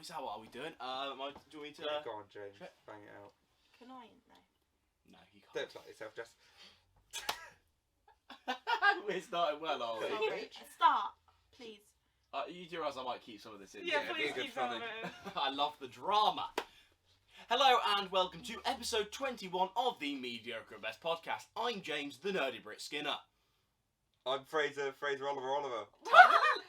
is that what are we doing? Do you want me to... Go on, James. Bang it out. Can I? No, you can't. Don't play yourself, Jess. We're starting well, are we? Sorry. Start, please. You do realise I might keep some of this in. Yeah, Yeah, please be a keep good some of funny. it. I love the drama. Hello and welcome to episode 21 of the Mediocre Best podcast. I'm James, the Nerdy Brit Skinner. I'm Fraser Oliver.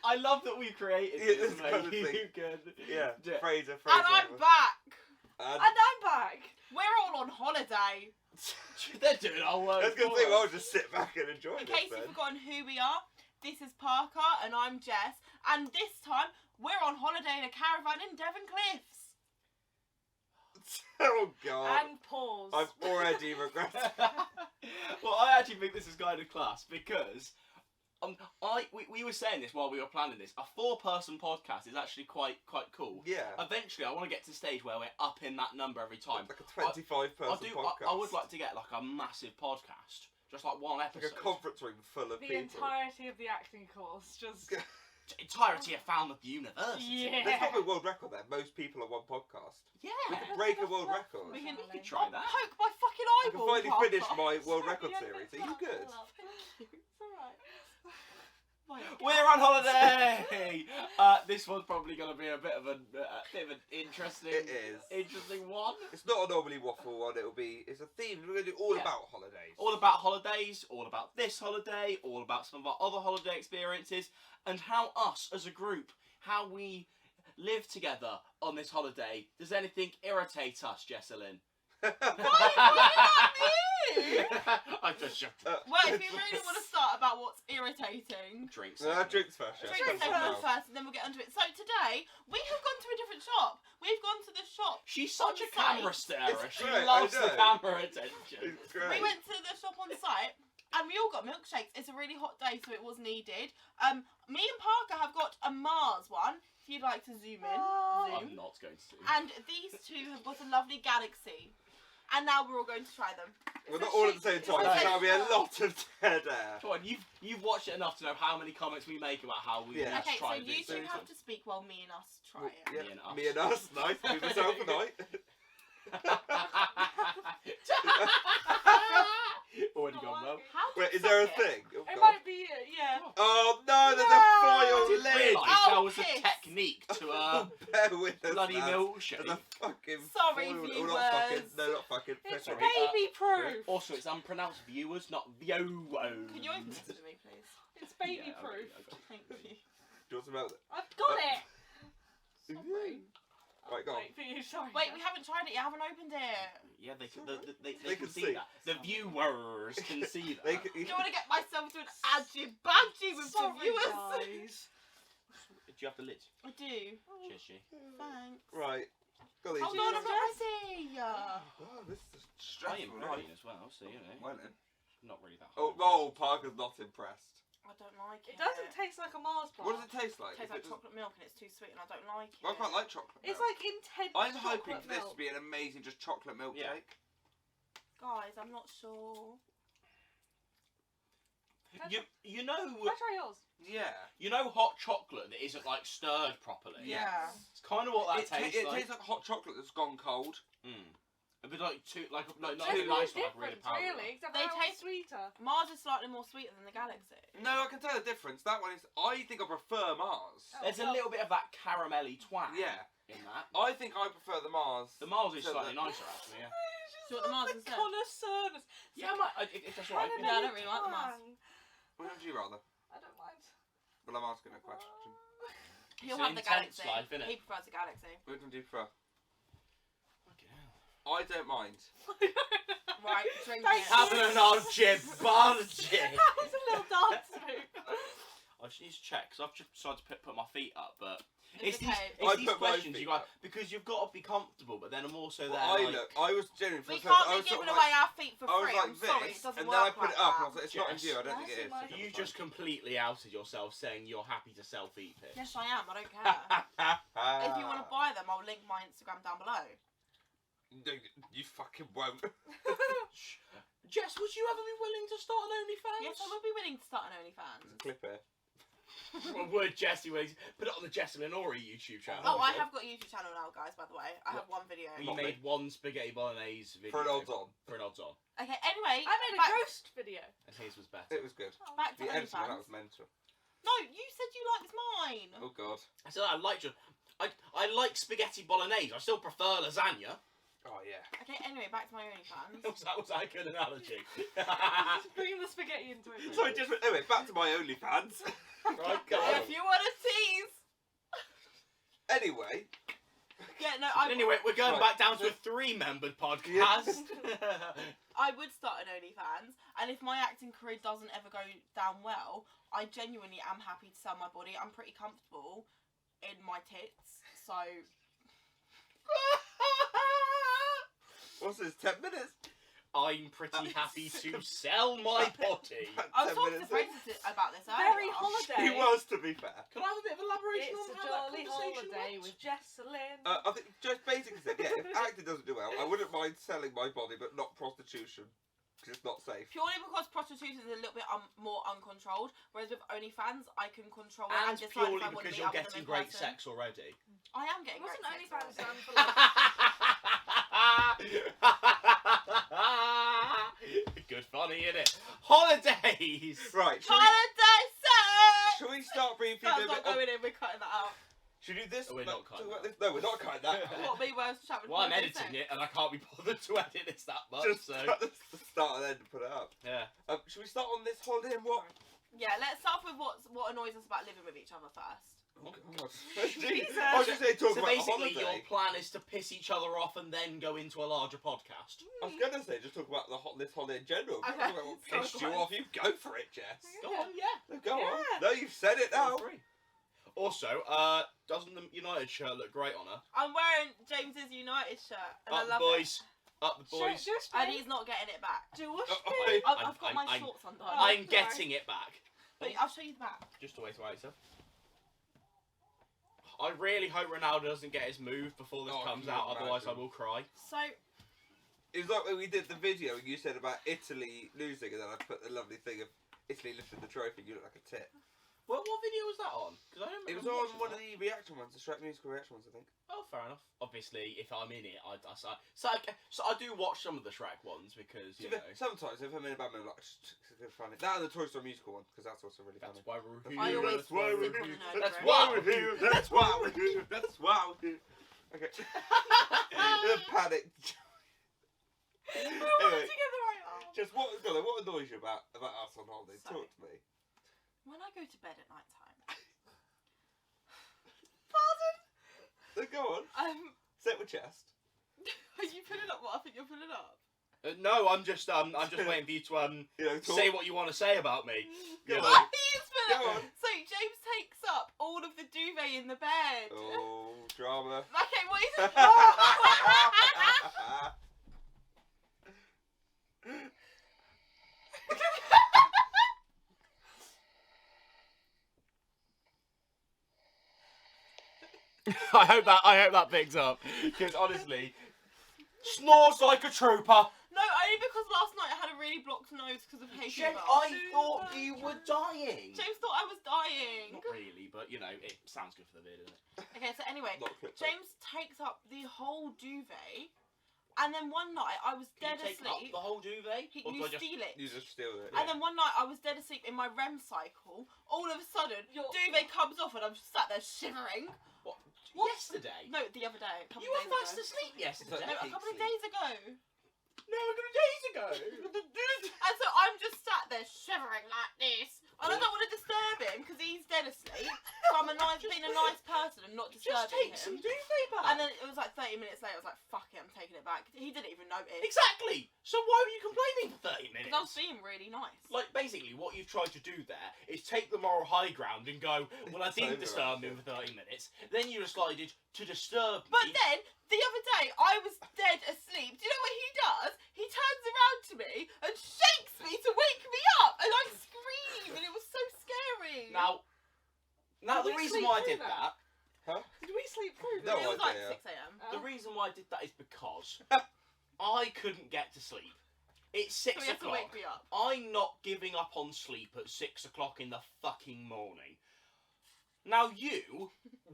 I love that we created Yeah, this, this kind of mate. thing. You can... Yeah, Fraser And I'm Oliver. back. And And I'm back. We're all on holiday. They're doing our work. I was going to for say, well, us. I'll just sit back and enjoy In this case then. you've forgotten who we are, this is Parker and I'm Jess. And this time, we're on holiday in a caravan in Devon Cliffs. Oh, God. And pause. I'm already regretting. Well, I actually think this is kind of class because we were saying this while we were planning this. A 4-person podcast is actually quite cool. Yeah. Eventually, I want to get to the stage where we're up in that number every time. Like a 25-person podcast. I would like to get like a massive podcast, just like one Like episode. a conference room full of the people. entirety of the acting course. Just. Entirety of Falmouth University. Yeah. There's probably a world record there. Most people on one podcast. Yeah. We could break a world record. We can try that. poke my fucking I can eyeball. finally Parker. finish my world record Yeah, series. that's Are you good? It's alright. We're on holiday. This one's probably going to be a bit of an interesting. It is. Interesting one. It's not a normally waffle one. It's a theme. We're going to do all Yeah. about holidays. All about holidays, all about this holiday, all about some of our other holiday experiences, and how us as a group, how we live together on this holiday. Does anything irritate us, Jesselyn? I just shut up. Well, if you really want to start about what's irritating, Drinks. Drinks first. Chef. drink Come segment on. first and then we'll get onto it. So today, we have gone to a different shop. We've gone to the shop. She's such a On camera site. starer. It's She great, loves I the know. camera attention. It's great. We went to the shop on site and we all got milkshakes. It's a really hot day, so it was needed. Me and Parker have got a Mars one, if you'd like to zoom in. I'm Zoom. not going to. And these two have got a lovely Galaxy. And now we're all going to try them. We're not all at the same time. There's going to be a lot of dead air. Come on, you've watched it enough to know how many comments we make about how we Yeah. must Okay, so try you this. two have to speak while me and us try it. Yeah, Me and us. me and us. Nice. Me myself and I. Already gone well. How do Wait, you is there a suck it? thing? Oh, It God. might be, yeah. Oh no, there's a I foil didn't lid. realise Oh, there was a piss. technique to a Bear with us, bloody lads. milkshake. There's a fucking Sorry, foil. viewers. Oh, not fucking. No, not fucking. It's Sorry. baby proof. Also, it's unpronounced viewers, not viewers. Can you open this to me, please? It's baby Yeah, proof. Thank you. Do you want some milk? I've got it. Sorry. Right, go on. Wait for you, sorry. Wait, we haven't tried it yet. I haven't opened it. Yeah, they can can see see. that. The viewers can see that. They can, Do you want to get myself to an adgy-badgy with the Sorry, viewers? guys. Do you have the lid? I do. Cheers, G. Thanks. Right. Got these. Hold on, I'm not ready. Oh, this is I stressful. am green as well, so you know, Well then. not really that Oh, hard. Parker's not impressed. I don't like it. It doesn't taste like a Mars bar. What does it taste like? It tastes like Is it chocolate milk and it's too sweet and I don't like it. Well, I quite like chocolate milk. It's like intense I'm hoping chocolate for this to milk. be an amazing just chocolate milkshake. Guys, I'm not sure. You know Can I try yours? Yeah. you know hot chocolate that isn't like stirred properly. Yeah. It's kind of what that It tastes like. tastes like hot chocolate that's gone cold. A bit like not There's too no nice, like really difference, powdery. really, except They that taste- one's sweeter. Mars is slightly more sweeter than the Galaxy. No, I can tell the difference. That one is. I think I prefer Mars. Oh. There's a little bit of that caramelly twang. Yeah. In that. I think I prefer the Mars. The Mars is So slightly the- nicer actually. Yeah. Do you want the Mars The instead? connoisseurs. Yeah, if that's alright. Yeah, I don't really like the Mars. What would you rather? I don't mind. Well, I'm asking a question. He'll It's have an the intense Galaxy. life, innit? He prefers the Galaxy. Which one do you prefer? Fucking hell. I don't mind. Right, drink Thank it. you. Having an odd jib budget. That was a little dance move. I just need to check because I've just decided to put my feet up, but It's it's okay. these, I it's these put my questions feet you got up. because you've got to be comfortable, but then I'm also there. Well, like, I was genuinely We for can't I be was sort giving of away like, our feet for I was free. like I'm sorry, this, it doesn't and then I work put like it up, and I that. was like, it's not in Jess. view. I don't think it is. That's so you it's just completely outed yourself saying you're happy to sell feet pics. Yes, I am. I don't care. fine. If you want to buy them, I'll link my Instagram down below. No, you fucking won't. Jess, would you ever be willing to start an OnlyFans? Yes, I would be willing to start an OnlyFans. Clip here. Would Jessie put it on the Jessie Lenore YouTube channel? Oh, I have got a YouTube channel now, guys. By the way, I have one video. We made one spaghetti bolognese video For an odds on. For an odds on. Okay. Anyway, I made a ghost video. And his was better. It was good. back to The editing on that OnlyFans. was mental. No, you said you liked mine. Oh god. I said I liked your. I like spaghetti bolognese. I still prefer lasagna. Oh yeah. Okay. Anyway, back to my OnlyFans. Was that a good analogy? Just bringing the spaghetti into it. So anyway, back to my OnlyFans. Right, go If on. you want to tease. Anyway. Yeah. No. Anyway, we're going Right. back down to a 3-membered podcast. I would start an OnlyFans, and if my acting career doesn't ever go down well, I genuinely am happy to sell my body. I'm pretty comfortable in my tits, so. What's this? 10 minutes? I'm pretty happy to sell my body. I was 10 talking to minutes in. Francis about this Very earlier. holiday. He was, to be fair. Can I have a bit of elaboration It's on a how that jolly conversation holiday went? with Jessalyn. I think just basically said, yeah, if acting doesn't do well, I wouldn't mind selling my body, but not prostitution. Because it's not safe. Purely because prostitution is a little bit more uncontrolled, whereas with OnlyFans, I can control it And and decide purely if I want to because meet you're up with them getting in great person. sex already. I am getting Wasn't great sex. OnlyFans already. done for like... Good funny, innit? Holidays! Right, Holiday sex! should we start briefly That's doing not going in, we're cutting that out. Should we do this? Oh, we're not Talk cutting about that. this? No, we're not cutting that. What, me worst chat with Well, I'm holiday editing sex? it and I can't be bothered to edit this that much, Just so. cut this to start and then put it up. Yeah. Should we start on this holiday and what? Yeah, let's start with what annoys us about living with each other first. Oh, God. Jesus. I was just saying, talk So about basically, the your holiday. plan is to piss each other off and then go into a larger podcast. I was going to say, just talk about this holiday in general. Okay. Talk about what So pissed you go on. off. You go for it, Jess. Go on, yeah. No, go on. Yeah. No, you've said it now. Feel free. Also, doesn't the United shirt look great on her? I'm wearing James's United shirt, and I Up the love boys. Up the boys. Just it. And he's not getting it back. I'm- I've got my shorts undone. I'm getting it back. But I'll show you the back. Just to wait to yourself. I really hope Ronaldo doesn't get his move before this Oh, comes can you out, otherwise I imagine? will cry. So, It was like when we did the video and you said about Italy losing, and then I put the lovely thing of Italy lifting the trophy. You look like a tit. What video was that on? Because I don't It was remember on watching one of that. the reaction ones, the Shrek musical reaction ones, I think. Oh, fair enough. Obviously, if I'm in it, so I do watch some of the Shrek ones because you know Sometimes if I'm in a bad mood, I'm like, it's funny. That and the Toy Story musical one, because that's also really that's funny. why we're here. I always That's why we're stick on here. the nerd That's road. why we're here. That's why we're here. That's why we're here. Okay. The panic. Anyway, together right now. just what annoys you about us on holiday? So- Talk to me. when I go to bed at night time, So go on. Say it with chest. are you putting up what I think you're putting up? No, I'm just waiting for you to You know, talk. say what you want to say about me. Go You on. know. He's put Go up. on. So James takes up all of the duvet in the bed. Oh, drama. Okay, what is it? I hope that picks up. Because honestly, snores like a trooper. No, only because last night I had a really blocked nose because of hay Jen, fever. I thought you were dying. James thought I was dying. Not really, but you know, it sounds good for the vid, doesn't it? Okay, so anyway, Not clickbait. James takes up the whole duvet, and then one night I was Can dead you take up asleep. the whole duvet? Or do You I just... steal it. You just steal it. And then one night I was dead asleep in my REM cycle. All of a sudden, Your- duvet comes off and I'm just sat there shivering. What? What? Yesterday? No, the other day. A couple You of were days fast ago. asleep yesterday. No, a couple of days ago. No, a couple of days ago. And so I'm just sat there shivering like this. And I don't want to disturb him because he's dead asleep. So I'm being a nice person and not Just disturbing take some him. duvet back. And then it was like 30 minutes later, I was like, fuck it, I'm taking it back. He didn't even notice. Exactly. So why were you complaining for 30 minutes? Because I was being really nice. Like, basically, what you've tried to do there is take the moral high ground and go, well, I didn't It's disturb him for 30 minutes. Then you decided to disturb But me. then, the other day, I was dead asleep. Do you know what he does? He turns around to me and shakes me to wake me up. And I scream. And it was so scary. Now, Did the we reason sleep why I through did that? that, Did we sleep through No, it was idea. like 6 a.m. the reason why I did that is because I couldn't get to sleep. It's So 6 he had to o'clock. wake me up. I'm not giving up on sleep at 6 o'clock in the fucking morning. Now you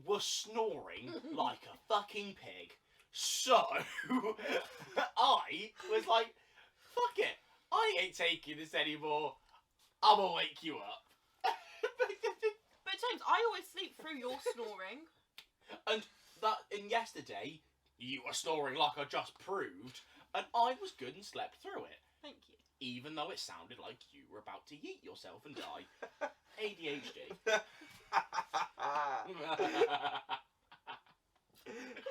were snoring like a fucking pig. So I was like, fuck it. I ain't taking this anymore. I'ma wake you up. But James, I always sleep through your snoring. And yesterday, you were snoring like I just proved, and I was good and slept through it. Thank you. Even though it sounded like you were about to yeet yourself and die. ADHD.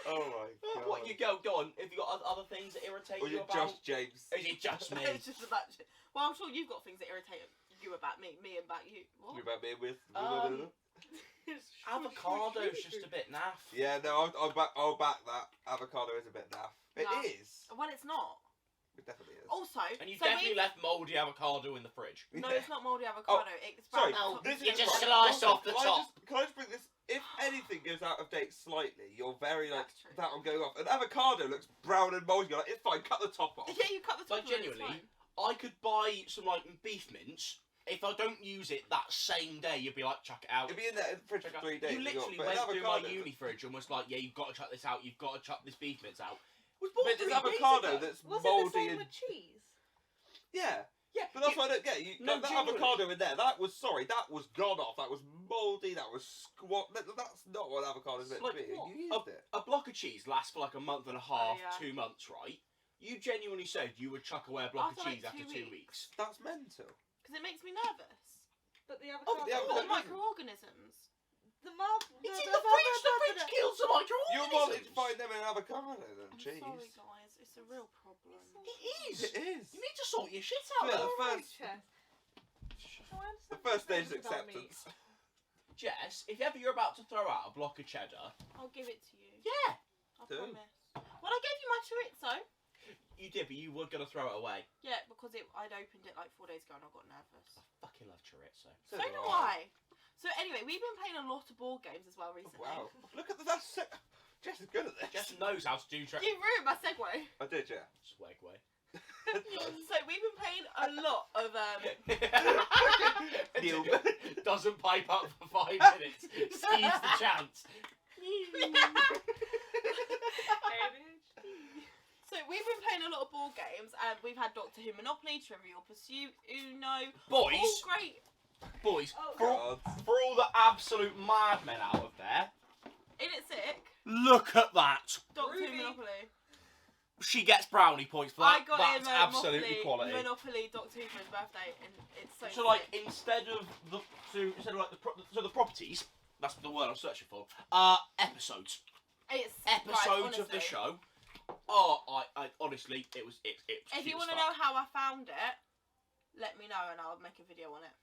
Oh my god. What, you go on. Have you got other things that irritate Or you you're about? just James. Is it just me? It's just about shit. Well, I'm sure you've got things that irritate you about me about you. What? You about me with? Avocado's just a bit naff. Yeah, no, I'll back that. Avocado is a bit naff. It No. is. Well, it's not. It definitely is. Also, And you so definitely left mouldy avocado in the fridge. No, Yeah. it's not mouldy avocado. It's Sorry, brown. this You is just right. sliced off the Can I top. can I just bring this? If anything goes out of date slightly, you're very like That's true. that one going off. An avocado looks brown and mouldy. You're like, it's fine. Cut the top off. Yeah, you cut the top Like, of it, it's genuinely, fine. I could buy some like beef mince. If I don't use it that same day, you'd be like, chuck it out. It'll be in there in the fridge Chuck for it 3 out. days. You literally but an went through my avocado- uni fridge and was like, yeah, you've got to chuck this out. You've got to chuck this beef mince out. But there's avocado that's Was it the mouldy same and with cheese? yeah. Yeah, But that's what I don't get. You No, that genuinely. avocado in there. That was gone off. That was mouldy. That was squat. That's not what avocado's meant Like, to be. what? You used it. a block of cheese lasts for like a month and a half, yeah. 2 months, right? You genuinely said you would chuck away a block After, of cheese like, after 2 2 weeks. That's mental. Because it makes me nervous. But the Oh, avocado. the But the avocado- microorganisms. The mouth. It's in the fridge! The fridge kills the You wanted microorganisms! to find them in avocado than I'm cheese. sorry, guys. It's a real problem. It is! It is. You need to sort your shit out. Yeah. though. The first stage is acceptance. Jess, if ever you're about to throw out a block of cheddar, I'll give it to you. yeah, I Do. promise. Well, I gave you my chorizo. you did, but you were gonna throw it away. Yeah, because I'd opened it like 4 days ago and I got nervous. Fucking love chorizo. So do I. So anyway, we've been playing a lot of board games as well recently. Wow. Look at that's sick. Jess is good at this. Jess knows how to do You ruined my segue. I did, yeah. Swagway. So we've been playing a lot of Neil. Doesn't pipe up for 5 minutes. Seize the chance. So we've been playing a lot of board games, and we've had Doctor Who Monopoly, Trivial Pursuit, Uno, all Boys, great. boys, Oh, for all the absolute madmen out of there, Isn't it sick? look at that. Doctor Who Ruby. Monopoly. She gets brownie points for that. I got That's him absolutely Monopoly, quality. Monopoly Doctor Who for his birthday, and it's so. So like sick. instead of like the properties, that's the word I'm searching for. Episodes It's of the honestly. show. Oh, I honestly, it was. If you want to know how I found it, let me know and I'll make a video on it.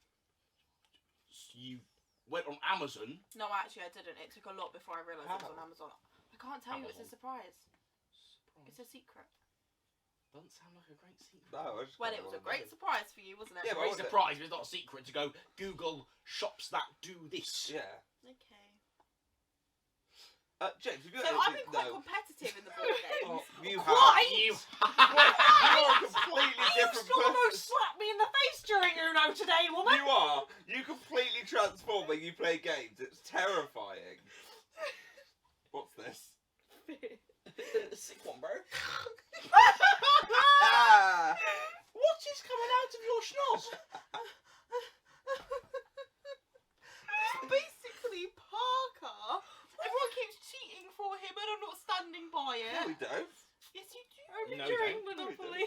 You went on Amazon. No, actually, I didn't. It took a lot before I realised it was How? on Amazon. I can't tell you. It's a Amazon. surprise. It's a secret. Doesn't sound like a great secret. No, I just Well, kinda it was a wanna great know. surprise for you, wasn't it? Yeah, but Great was it? surprise, but it's not a secret to go Google shops that do this. Yeah. Okay. James, have you So got I've been anything? quite No. competitive in the board games. Oh, you have. Quite. You. You're a completely different person. slapped me in the face during Uno today, woman. You are. You completely transform when you play games. It's terrifying. What's this? Sick one, bro. Ah! What is coming out of your schnoz? It's basically Parker. Everyone keeps cheating for him and I'm not standing by No, it. we don't. Yes, you do. Only No, during don't. Monopoly.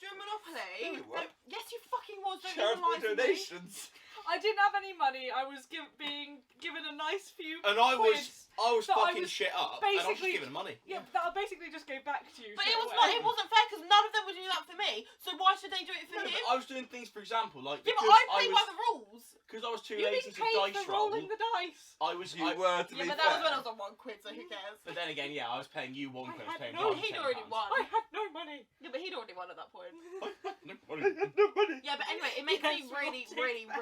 During Monopoly. No, we weren't. Yes, you fucking was. Don't Charitable realise me. donations. I didn't have any money. I was being given a nice few And I was quids. So I fucking was shit up, and I was just basically- giving her money. Yeah, but I basically just gave back to you. But straight it was away. not. It wasn't fair because none of them were doing that for me. So why should they do it for No, him? but I was doing things, for example, like Yeah, but because I play by the rules. because I was too You lazy didn't to pay dice for roll. rolling the dice. I was. You I, were, to Yeah, be but fair. that was when I was on 1 quid, so who cares? but then again, yeah, I was paying you 1 I quid. I was had paying no- Mark He'd 10 already pounds. won. I had no money. Yeah, but he'd already won at that point. No money. No money. Yeah, but anyway, it makes me Yes, really, we'll really, take that.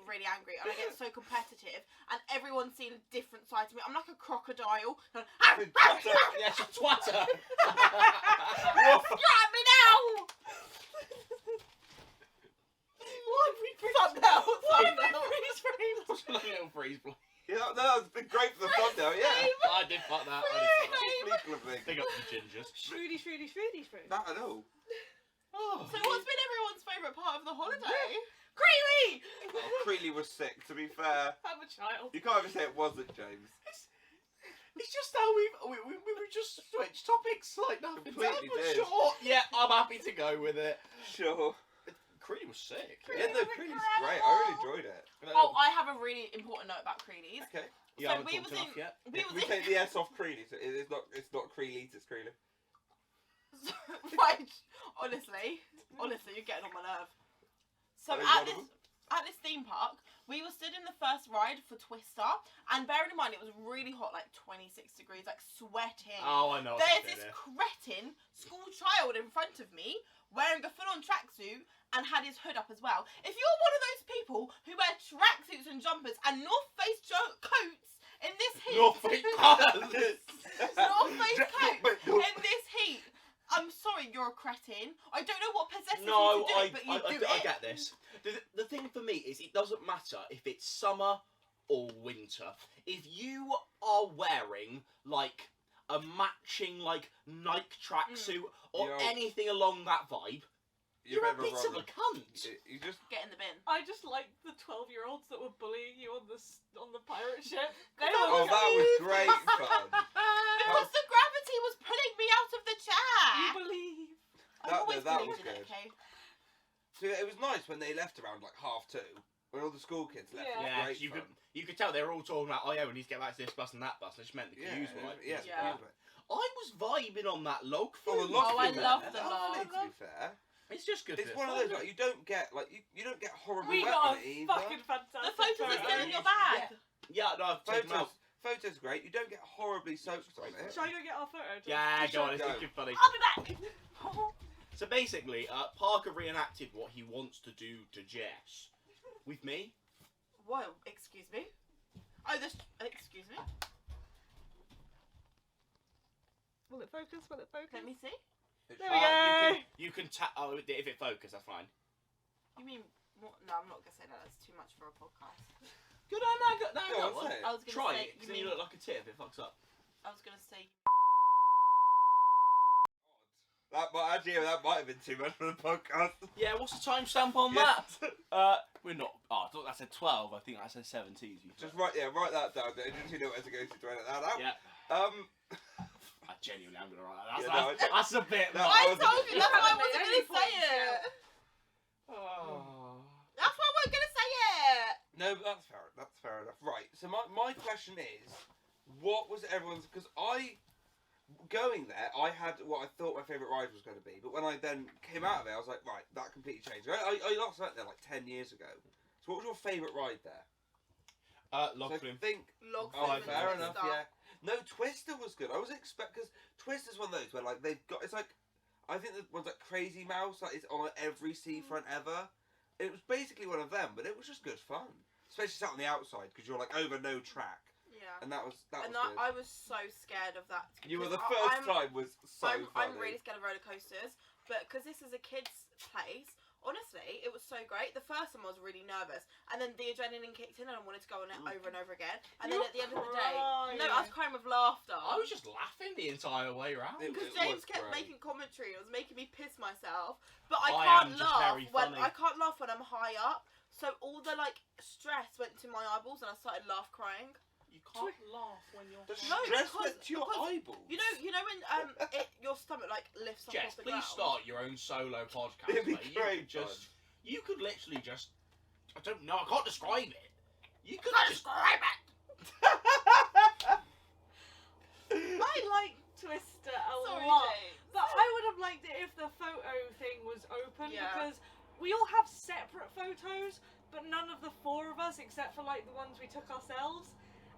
really angry, and I get so competitive, and everyone's seen a different side to me. I'm like a crocodile. Yes, a twatter. You're at me now! Why we Thumbnail! Thumbnail! freeze frame? Like a little freeze block. Yeah, no, Lovely clubbing. Big up you gingers. Shreedy, shreedy, shreedy, shreedy. That I know. Oh, So what's been everyone's favourite part of the holiday? Creely! Oh, Creely was sick, to be fair. I'm a child. You can't even say it wasn't, James. it's just how we just switched topics like nothing. Completely That was did. short. Yeah, I'm happy to go with it. Sure. Creedy was sick. Yeah, no, Creely's great. I really enjoyed it. Oh, I have a really important note about Creelies. Okay. You so haven't we talked was enough in- yet. We was We take the S off Creely, so it's not Creely, it's Creely. Right, honestly, you're getting on my nerve. So That is at one of this theme park, we were stood in the first ride for Twister, and bearing in mind it was really hot, like 26 degrees, like sweating. Oh, I know. There's this cretin school child in front of me wearing a full-on tracksuit and had his hood up as well. If you're one of those people who wear tracksuits and jumpers and North Face coats in this heat, North Face North Face coats in this heat, I'm sorry, you're a cretin. I don't know what possesses you to do it, but you do it. I get this. The thing for me is it doesn't matter if it's summer or winter. If you are wearing like a matching like Nike tracksuit or Yo. anything along that vibe, you're a bit of a cunt. You just Get in the bin. I just like the 12-year-olds that were bullying you on the pirate ship. They That were Oh, that was great fun. Because the gravity was pulling me out of the chair. You believe. I've always that believed was in it, good. okay? So it was nice when they left around like 2:30. When all the school kids left, Yeah. it was Yeah, great you fun. could tell they were all talking about, oh yeah, we need to get back to this bus and that bus. And it just meant the queues were like, yeah. Yeah. I was vibing on that log Oh, flume. the log I flume love there. the Lovely, log. to be fair. It's just good. It's for one of fun. those like you don't get like you don't get horribly We wet got on a it either. fucking fantastic The photos are photo. still in your bag. Yeah, no, I've taken them out. Photos great. You don't get horribly soaked on it. Shall I go get our photo? Yeah, go on, it's Go. good funny. I'll be back. So basically, Parker reenacted what he wants to do to Jess. With me? Whoa, excuse me. Oh, this. Excuse me. Will it focus? Will it focus? Let me see. There we go. You can tap. Oh, if it focus, that's fine. You mean? What? No, I'm not gonna say that. That's too much for a podcast. Good, no, Go on, say it. I was gonna Try say. it, because then you look like a tit if it fucks up. I was gonna say. That might have been too much for the podcast. Yeah, what's the timestamp on Yeah. that? We're not. Oh, I thought that said 12. I think that said 17. Just write that down. Didn't you know where to go to write that out? Yeah. I genuinely am gonna write that. Yeah, That's a bit No, much. I wasn't told it? you. That's why I Haven't wasn't made gonna any say points it. yet. Oh. That's why I wasn't gonna say it. No, but that's fair enough. Right. So my question is, what was everyone's? Because going there, I had what I thought my favourite ride was going to be, but when I then came out of it, I was like, right, that completely changed. I last went there like 10 years ago. So what was your favourite ride there? Log So I flume. think. Log Oh, flume and fair enough. Twister. Yeah. No, Twister was good. I was because Twister's one of those where like they've got. It's like I think the one's like Crazy Mouse, like it's on every seafront ever. It was basically one of them, but it was just good fun, especially sat on the outside because you're like over no track, Yeah. and that was good. I was so scared of that. You were the because first time was so I'm funny. really scared of roller coasters, but because this is a kids' place, honestly, it was so great. The first time I was really nervous, and then the adrenaline kicked in, and I wanted to go on it over and over again. And then You at the end of the day, crying. no, I was crying with laughter. I was just laughing the entire way around. Because It James was kept great. making commentary, it was making me piss myself. But I I can't am just laugh very when funny. I can't laugh when I'm high up. So all the like stress went to my eyeballs, and I started crying. You can't laugh when you're. The No, stress because- went to your because eyeballs. You know when your stomach like lifts up Jess, off the please ground. start your own solo podcast. It'd be mate. great You could literally just. I don't know. I can't describe it. You could Can't just. describe it. I like Twister a Sorry, lot. James. But I would have liked it if the photo thing was open Yeah. because we all have separate photos, but none of the four of us, except for like the ones we took ourselves.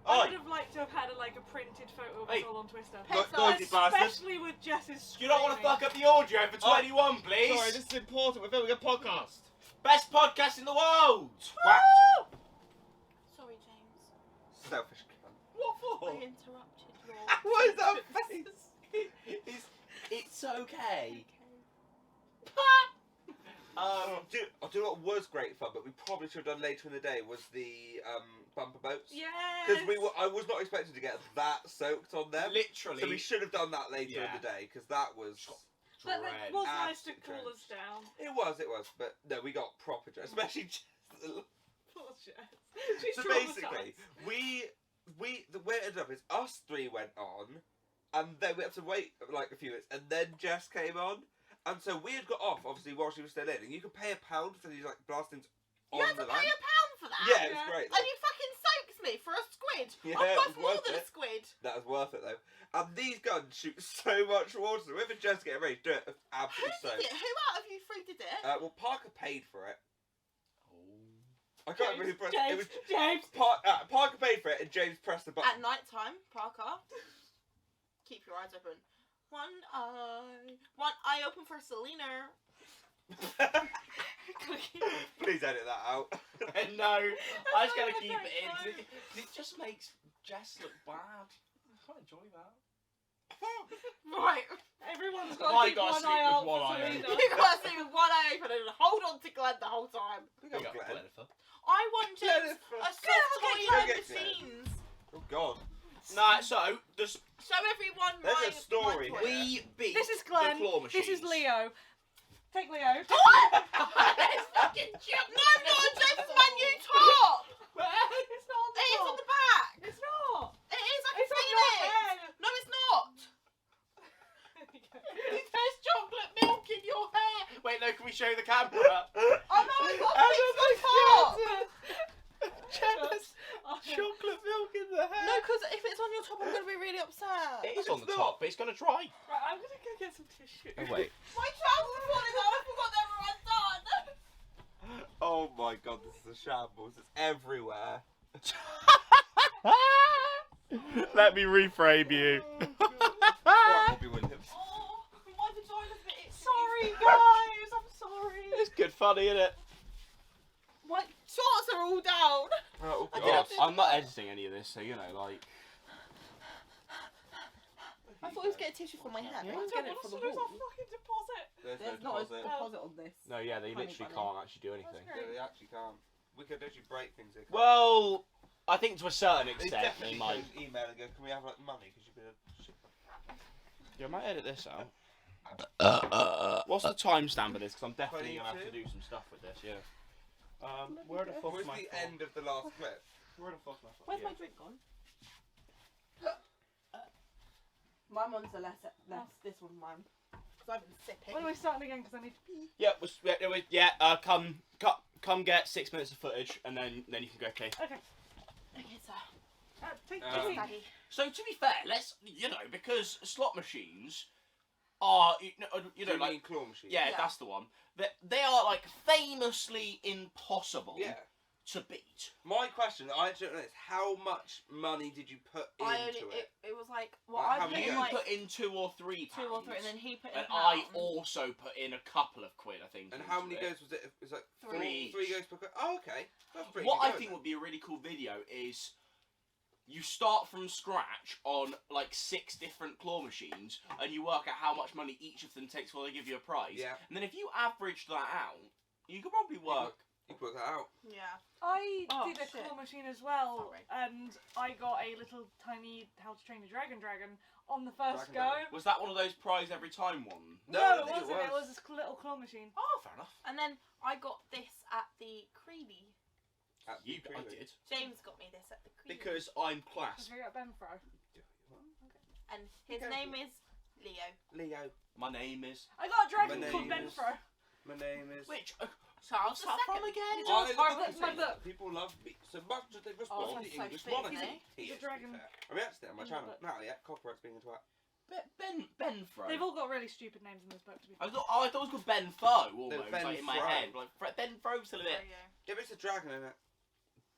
I Oi. would have liked to have had a printed photo of Hey. us all on Twister. Piss Noisy off. bastard. Especially with Jess's You don't want to screaming. fuck up the audio for 21, please. Sorry, this is important. We're filming a podcast. Best podcast in the world. Twat. Sorry, James. Selfish cunt. What for? I interrupted your. What is that face? It's okay. Do you know what was great fun, but we probably should have done later in the day was the bumper boats. Yes. Because I was not expecting to get that soaked on them. Literally. So we should have done that later in Yeah. the day, because that was... But it was nice to Absolute cool drenched. us down. It was. But no, we got proper drenched. Especially Jess. Poor Jess. She's So basically, traumatised. the way it ended up is us three went on, and then we had to wait like a few minutes, and then Jess came on, and so we had got off obviously while she was still in, and you could pay £1 for these like blastings You on had to the pay line. £1 for that? Yeah, it was Yeah. great. And you fucking soaked me for a squid. Yeah, I'm it worth was more worth than it. a squid. That was worth it though. And these guns shoot so much water. So if Jess getting ready to do it, Who absolutely did soaked. it? Who out of you three did it? Well, Parker paid for it. I can't really press. James, It was James. Parker paid for it, and James pressed the button. At night time, Parker, keep your eyes open. One eye open for Selena. Please edit that out. No, I just gotta not keep even it in. that 'Cause it just makes Jess look bad. I can't enjoy that. Right. Everyone's I got to keep gotta one sleep eye with out one for eye Selena. You gotta see with one eye open and hold on to Glenn the whole time. We Big got up Glenn. Glennifer. I want James Glennifer. a soft toy Glenn. and machines. Oh God. Nah, so there's Show everyone There's my a story my here. toy. we beat This is Glenn. the claw machines. This is Leo. Take Leo. It's fucking chip. No, not James' my new top. It's not on the It is top. on the back. It's not. It is. I can It's on feel your it. head. No, it's not. There's chocolate milk in your hair. Wait, no, can we show the camera? Oh no, I got fixed on top. Jess, chocolate milk in the hair. No, because if it's on your top, I'm gonna be really upset. It is on the It's top, but it's gonna dry. Right, I'm gonna go get some tissue. Oh wait. My trousers falling out. I forgot they were undone. Oh my God, this is a shambles. It's everywhere. Let me reframe you. Robbie Williams. Oh, my vagina's a bit itchy. Sorry, guys. I'm sorry. It's good funny, isn't it? My shorts are all down. Oh I God. did it. I'm not editing any of this, so you know, like. I thought he was getting tissue from my hair. Yeah. I was getting it from the There's a wall. fucking deposit. There's no not a deposit. deposit on this. No, yeah, they Funny literally bunny. can't actually do anything. That's Yeah, they actually can't. We could actually break things. Here. Well, I think to a certain They extent they definitely might. could email and go, can we have like money? Because you've been a shipper. Yeah, I might edit this out. What's the timestamp of this? Because I'm definitely gonna have to 22? do some stuff with this. Yeah. Where the fuck Where's is my the phone? end of the last clip? Where the fuck's my phone? Where's Yeah. my drink gone? My one's the less. This one's mine. Because I've been sipping. When are we starting again? Because I need to pee. Yeah, come get 6 minutes of footage, and then you can go. Okay. Okay. Okay, so. Take Um, pee. Daddy. So to be fair, let's because slot machines are Do you know you like mean claw machine? yeah, Yeah. that's the one. They are like famously impossible Yeah. to beat. My question, I don't know, is how much money did you put into It was like, well, Like, I how put many in You like put in 2 or 3 2 or 3, and then he put in and a I pound. also put in a couple of quid, I think. And into how many it. goes was it? It was like 3. 3 goes per clip. Oh, okay. That's pretty What good I going think then. would be a really cool video is you start from scratch on like 6 different claw machines, and you work out how much money each of them takes before they give you a prize. Yeah. And then if you average that out, you could probably work. You put that out. Yeah. I Oh, did a shit. claw machine as well, Sorry. and I got a little tiny How to Train a Dragon on the first Dragon go. Dragon. Was that one of those prize every time one? No, I it think it wasn't. It was. was this little claw machine. Oh, fair enough. And then I got this at the Creedy. At I Creedy. did. James got me this at the Creedy. Because I'm class. I got Benfro. And his Okay. name is Leo. Leo. My name is. I got a dragon My called name is- Benfro. My name is. Which? Charles What's that from II. again? I love Harvard, it. my book. People love me so much that they Oh, respond that's the so English big, monarchy. isn't it? He's a dragon. I mean, that's it on my In the channel. book. Now, yeah, copyrights being a twat. Benfro. They've all got really stupid names in this book, to be I fair. thought it was called Benfo almost, Ben like in my Fro. head. Like Benfro's still a bit. Yeah, but it's a dragon in it.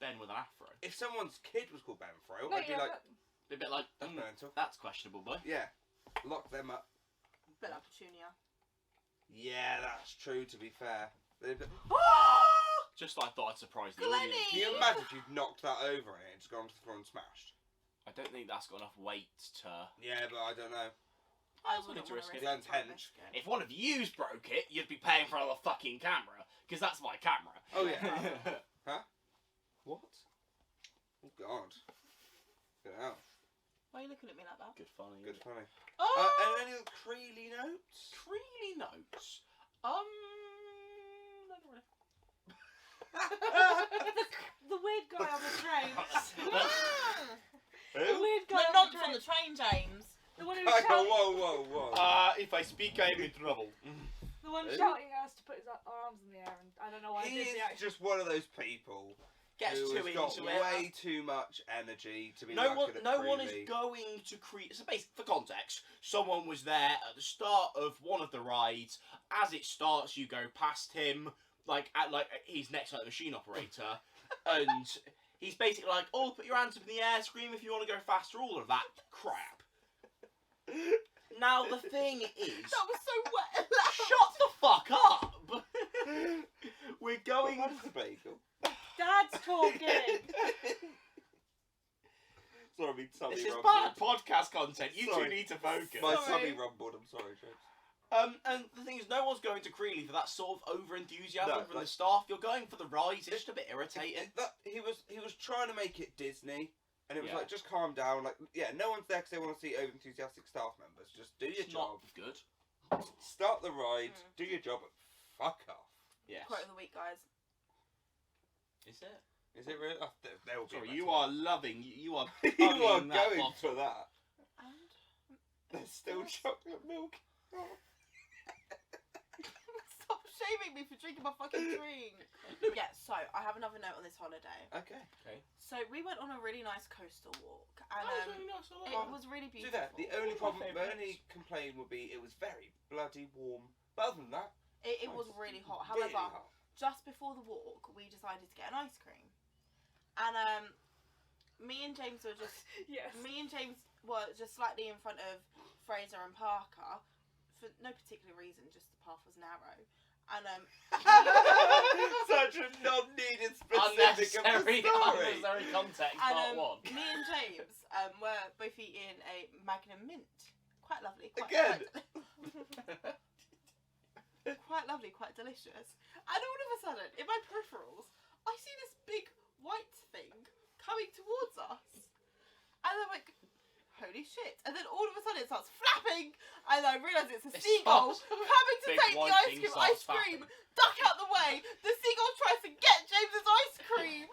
Ben with an afro. If someone's kid was called Benfro, No, I'd be yeah, like, A bit like. that's mental. That's questionable, boy. Yeah, lock them up. Bit like Petunia. Yeah, that's true, to be fair. They'd be- Just I thought I'd surprise the Glenny! audience. Can you imagine if you'd knocked that over and it's gone to the floor and smashed? I don't think that's got enough weight to. Yeah, but I don't know. I was willing wouldn't to want risk to it. Glenn's risk it. hench. If one of yous broke it, you'd be paying for another fucking camera, because that's my camera. Oh, yeah. Huh? What? Oh God. Get out. Why are you looking at me like that? Good funny. Good funny. Oh! And any other creely notes? Creely notes. Not really. The weird guy on the train. The Who? weird The guy nonce on on the the train. train, James. The one who Whoa, was shouting. whoa. If I speak, I am in trouble. The one Who? shouting at us to put his arms in the air, and I don't know why I He did is the action. just one of those people Gets who too has got into it. way too much energy to be No one, looking at no one is creely. going to create. So, basically, for context, someone was there at the start of one of the rides. As it starts, you go past him, he's next to the machine operator, and he's basically like, "Oh, put your hands up in the air, scream if you want to go faster," all of that crap. Now the thing is, That was so wet. shut the fuck up. We're going. What's the bagel? Dad's talking. Sorry, me tummy This is rumbled. bad podcast content. You Sorry. two need to focus. My Sorry. tummy rumbled. I'm sorry, James. And the thing is, no one's going to Creeley for that sort of over enthusiasm No, from like- the staff. You're going for the rides. It's just a bit irritating. He was trying to make it Disney, and it was Yeah. like, just calm down. Like, yeah, no one's there because they want to see over enthusiastic staff members. Just do your It's not job, good. start the ride, do your job, and fuck off. Yes. Quote of the week, guys. Is it? Is it really? Oh, there will be. Sorry, a you better are one. loving. You are. You are hugging that going bottle. for that. And There's still chocolate milk. stop shaming me for drinking my fucking drink. Yeah, so I have another note on this holiday. Okay. So we went on a really nice coastal walk, and That was really nice. I like it that. was really Do beautiful. that. The only One of problem, my the favourites. only complaint would be it was very bloody warm. But other than that, It was nice. really hot. really However, hot. just before the walk, we decided to get an ice cream, and me and James were just Yes. slightly in front of Fraser and Parker for no particular reason. Just the path was narrow, and Such a non-needed specific of the Unnecessary, story. unnecessary context. Part one. me and James were both eating a Magnum Mint. Quite lovely. Again. Quite lovely, quite delicious. And all of a sudden, in my peripherals, I see this big white thing coming towards us. And I'm like, holy shit. And then all of a sudden it starts flapping, and I realise it's a It seagull starts- coming to Big take the white ice thing cream. starts I scream, flapping. duck out the way. The seagull tries to get James's ice cream.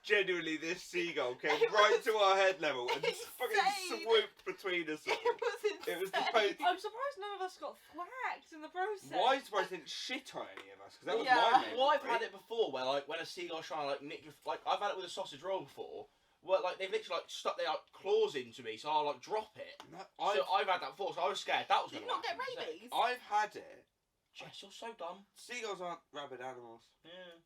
Genuinely, this seagull came It right was to our head level and fucking insane. swooped between us all. It was insane. It was the most. I'm surprised none of us got whacked in the process. Why is surprised they didn't shit on any of us? Because that was Yeah. my main Well, I've worry. had it before where, like, when a seagull's trying to, like, nick your... Like, I've had it with a sausage roll before, where, like, they've literally, like, stuck their, like, claws into me, so I'll, like, drop it. No, So I've had that before, so I was scared that was Did going you to not get happen. rabies? I've had it. Jess, you're so dumb. Seagulls aren't rabid animals. Yeah.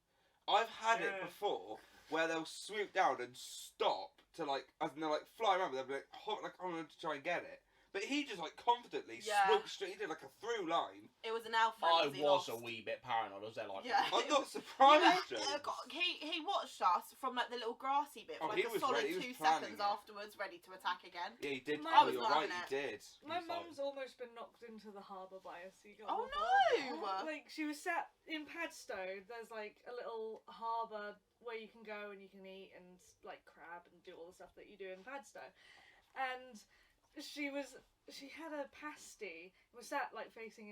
I've had it Yeah. before where they'll swoop down and stop to like, as in they'll like fly around, but they'll be like, I'm going to try and get it. But he just like confidently Yeah. swooped straight. He did like a through line. It was an alpha. I and he was lost. a wee bit paranoid. I was there like, Yeah. I'm not You surprised. know, James. he watched us from like the little grassy bit for Oh, like he a was solid ready, he was 2 planning seconds it. afterwards, ready to attack again. Yeah, he did. I Oh, was you're not right. having He did. My He's mum's almost been knocked into the harbour by a seagull. Oh before. no! Like, she was sat in Padstow. There's like a little harbour where you can go and you can eat and like crab and do all the stuff that you do in Padstow. And she had a pasty, was sat facing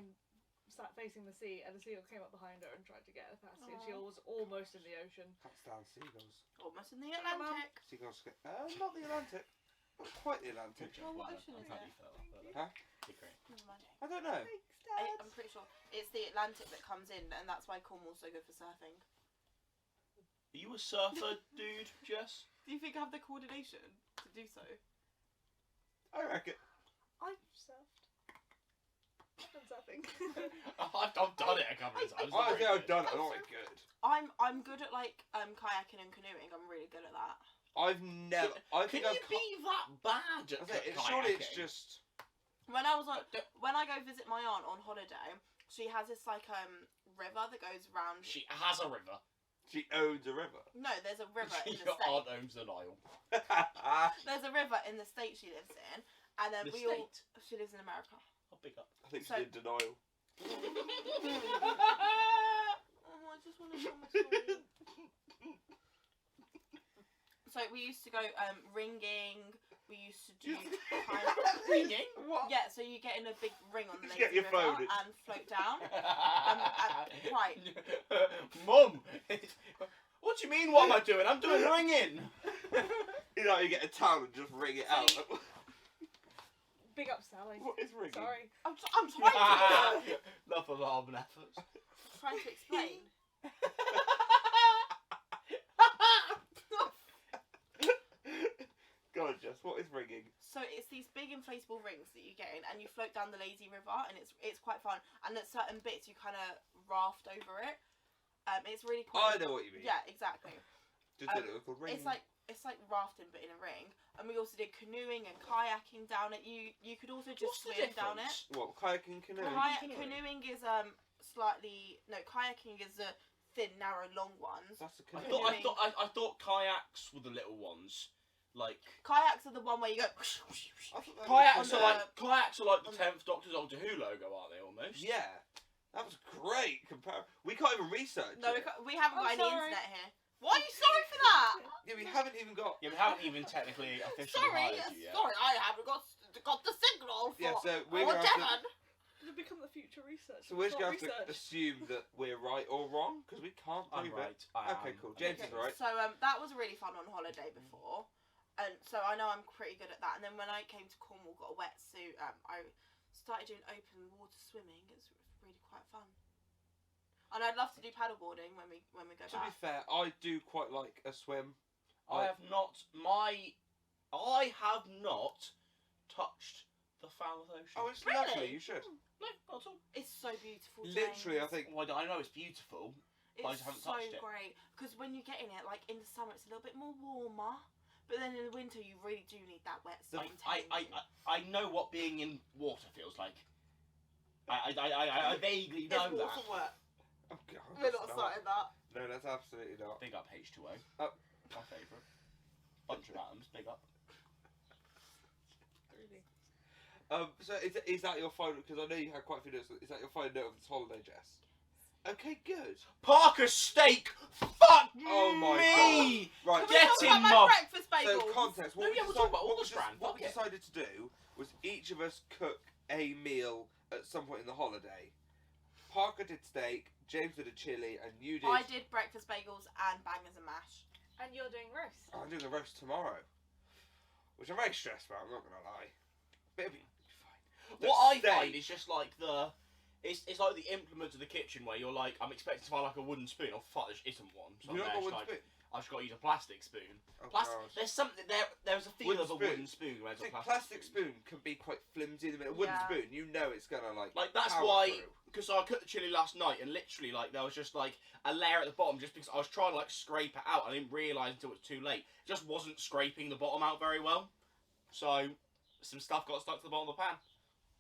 the sea, and the seagull came up behind her and tried to get her pasty, and she Aw. was almost in the ocean. Can't stand seagulls. Almost in the Mum. Atlantic. Seagulls get. Not the Atlantic. Not quite the Atlantic. Good Well, job, what well ocean done. is I'm proud it? you felt that, but, Huh? you're great. Never mind. I don't know. I'm pretty sure it's the Atlantic that comes in, and that's why Cornwall's so good for surfing. Are you a surfer, dude, Jess? Do you think I have the coordination to do so? I reckon. I've surfed. I've done surfing. I've done it a couple of times. I Not think very I've good. done it. I'm not very good. I'm good at kayaking and canoeing. I'm really good at that. I've never. I Can think you I've. be that bad at Surely it's kayaking? just. When I go visit my aunt on holiday, she has this river that goes round. She has a river. She owns a river. No, there's a river in the Your state. aunt owns the Nile. There's a river in the state she lives in, and then The we all. state? She lives in America. I'll pick up. I think So- she's in denial. Oh, I just want to tell my story. So we used to go ringing. We used to do Ringing? What? Yeah, so you get in a big ring on the Just get lazy your river phone. and float down. Right. Mum, what do you mean? What am I doing? I'm doing ringing. You know, you get a towel and just ring it out. Big up, Sally. What is ringing? Sorry. I'm trying Love of love and efforts. to explain. Go on, Jess. What is ringing? So it's these big inflatable rings that you get in, and you float down the lazy river, and it's quite fun. And at certain bits, you kind of raft over it. It's really cool. I know what you mean. Yeah, exactly. Just a little ring. It's like rafting, but in a ring. And we also did canoeing and kayaking down it. You could also just What's the swim down it. difference? What, kayaking, canoeing? Canoeing is kayaking is the thin, narrow, long ones. That's a I canoe. thought kayaks were the little ones. Like Kayaks are the one where you go. I thought that kayaks was are a- like the 10th Doctor's Doctor Who logo, aren't they? Almost. Yeah. That was great. We can't even research No, it. we haven't got I'm any sorry. internet here. Why are you sorry for that? Yeah, we haven't even got... Yeah, we haven't even technically officially Sorry, hired you yet. sorry, I haven't got the signal for Yeah, so we're for going to have Devon. It'll become the future research. to... So we're just Not going to have to research. assume that we're right or wrong, because we can't I'm prove right. it. I Okay, am. cool. James Okay, is right. So that was really fun on holiday before, and so I know I'm pretty good at that. And then when I came to Cornwall, got a wetsuit. I started doing open water swimming. It's really quite fun. And I'd love to do paddleboarding when we go To be back. fair, I do quite like a swim. I have not touched the Falmouth Ocean. Oh, it's Really? lovely. You should. No, not at all. It's so beautiful. Literally, I James. think... Well, I know it's beautiful. I It's just haven't so touched it. great because when you get in it, like in the summer, it's a little bit more warmer, but then in the winter, you really do need that wetsuit. I know what being in water feels like. I vaguely know that. Oh, God. We're it's not starting that. No, that's absolutely not. Big up H2O. Oh. My favourite. Bunch of atoms. Big up. Really. So is that your final... Because I know you had quite a few notes. Is that your final note of this holiday, Jess? Okay, good. Parker steak. Fuck Oh my me. Right. Can we Get talk in, about my Mum. breakfast bagels? So context. No, yeah, we'll talk about all the strand, What fuck we it. decided to do was each of us cook a meal at some point in the holiday. Parker did steak, James did a chili, and you did... I did breakfast bagels and bangers and mash. And you're doing roast. I'm doing a roast tomorrow, which I'm very stressed about. I'm not gonna lie. But it'll be fine. What I Steak. find is just like it's like the implements of the kitchen where you're like, I'm expecting to find like a wooden spoon. Oh fuck, there isn't one. So You I'm not got there, one like, spoon? I've just got to use a plastic spoon. Oh, God. There's something there. There's a feel Wooden of a spoon. wooden spoon. Whereas See, a plastic spoon can be quite flimsy in the middle. Wooden Yeah. spoon, you know it's gonna like that's power why. through. Because I cooked the chili last night and literally like there was just like a layer at the bottom just because I was trying to like scrape it out. I didn't realise until it was too late. It just wasn't scraping the bottom out very well. So some stuff got stuck to the bottom of the pan.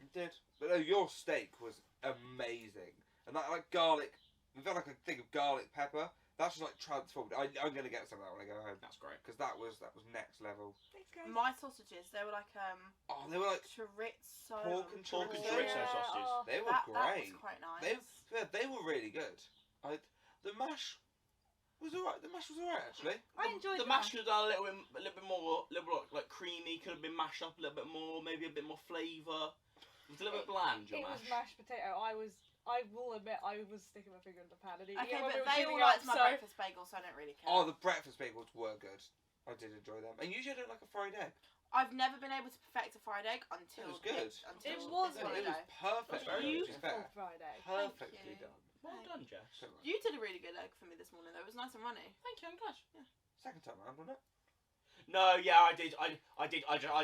It did. But no, your steak was amazing. And that like garlic, we've got like a thing of garlic pepper. That's just like transformed. I'm gonna get some of that when I go home. That's great. Because that was next level. Thanks, guys. My sausages, they were like Oh, they were like chorizo. pork and Pork and chorizo. chorizo sausages. Oh, They were That great. was quite nice. They were really good. The mash was alright. The mash was alright actually. I enjoyed The mash could have done a little bit more, like creamy. Could have been mashed up a little bit more. Maybe a bit more flavour. It was a little bit bland. Your It mash. was mashed potato. I will admit, I was sticking my finger in the pan and eating Okay, it when but we were they cleaning all liked up, my so... breakfast bagels, so I don't really care. Oh, the breakfast bagels were good. I did enjoy them. And usually I don't like a fried egg. I've never been able to perfect a fried egg until It was good. Until It was this No, it holiday. was perfect. That's very to be Beautiful fair. Friday. Perfectly you. done. Well done, Jess. So, You did a really good egg for me this morning, though. It was nice and runny. Thank you. I'm glad. second time round, wasn't it? No, yeah, I did. I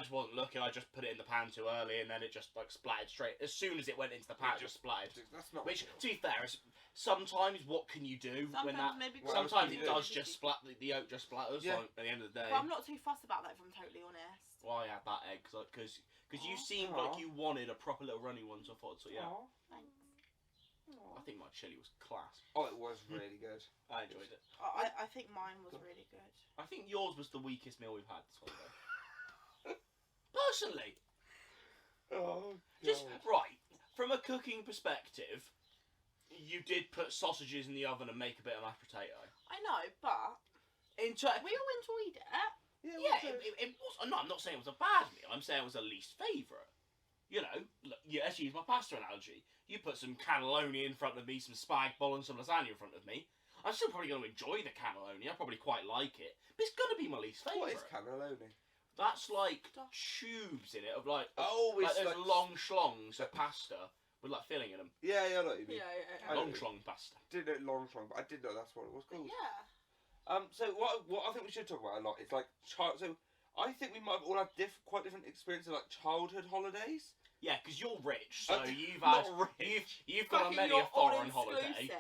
just wasn't looking. I just put it in the pan too early, and then it just like splattered straight. As soon as it went into the pan, it just splattered. That's not. Which, to be fair, is sometimes what can you do when that? maybe What else Sometimes can it you do? does just splat. The yolk just splatters. Yeah. Like, at the end of the day. But I'm not too fussed about that, if I'm totally honest. Well, I had that egg because you Aw. seemed Aw. like you wanted a proper little runny one, so I thought so. Yeah, Aw. Thanks. I think my chili was class. Oh, it was really good. I enjoyed it. I think mine was really good. I think yours was the weakest meal we've had this holiday. Personally, Oh, just God. right from a cooking perspective, you did put sausages in the oven and make a bit of mashed potato. I know, but Into we all enjoyed it. Yeah, Yeah, well, it was. No, I'm not saying it was a bad meal. I'm saying it was a least favourite. You know, look, let's use my pasta analogy. You put some cannelloni in front of me, some spag bol and some lasagna in front of me. I'm still probably going to enjoy the cannelloni. I probably quite like it. But it's going to be my least favourite. what is cannelloni? That's like tubes in it of like... Oh, like it's those like... long schlongs of pasta with like filling in them. Yeah, I know what you mean. Yeah. I Long know. schlong pasta. Didn't know long schlong, but I did know that's what it was called. Yeah. So what I think we should talk about a lot is like So I think we might all have quite different experiences like childhood holidays. Yeah, because you're rich, so you've not had rich. you've gone on Fucking many a your foreign all-inclusive. holiday.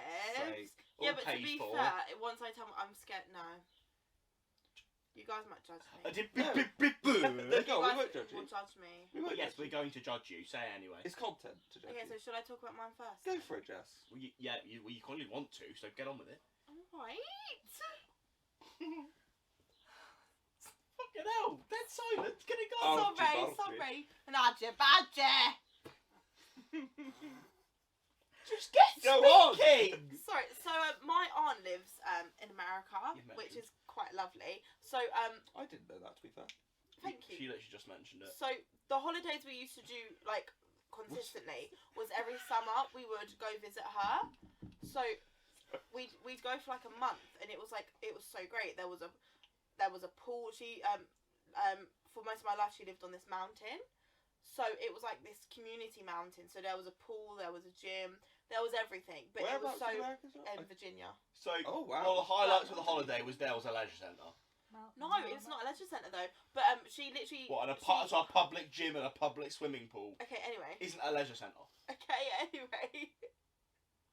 Yeah, all but to paid be for. fair, once I tell I'm scared. No. You guys might judge me. I did No. You No, we guys won't judge you. will judge me. We won't Yes, judge we're you. going to judge you. Say it anyway. It's content to judge Okay, you. so should I talk about mine first? Go for it, Jess. Well, you clearly want to, so get on with it. Alright. Fucking hell, dead silence. Get it Oh, gone. Sorry. Nadja, badger. Just get Go on. speaking. Sorry, so my aunt lives in America, You've which mentioned. is quite lovely. So I didn't know that, to be fair. thank She you. literally just mentioned it. So the holidays we used to do like consistently was every summer we would go visit her. So we'd go for like a month, and it was so great. There was a pool. She for most of my life she lived on this mountain. So it was like this community mountain. So there was a pool, there was a gym, there was everything. But it was Whereabouts so in America is that? in Virginia. So, Oh, wow. one of the highlights of the holiday was there was a leisure centre. No, it's not a leisure centre though. But she literally. What, and she- a public gym and a public swimming pool Okay. Anyway. isn't a leisure centre. Okay. Anyway.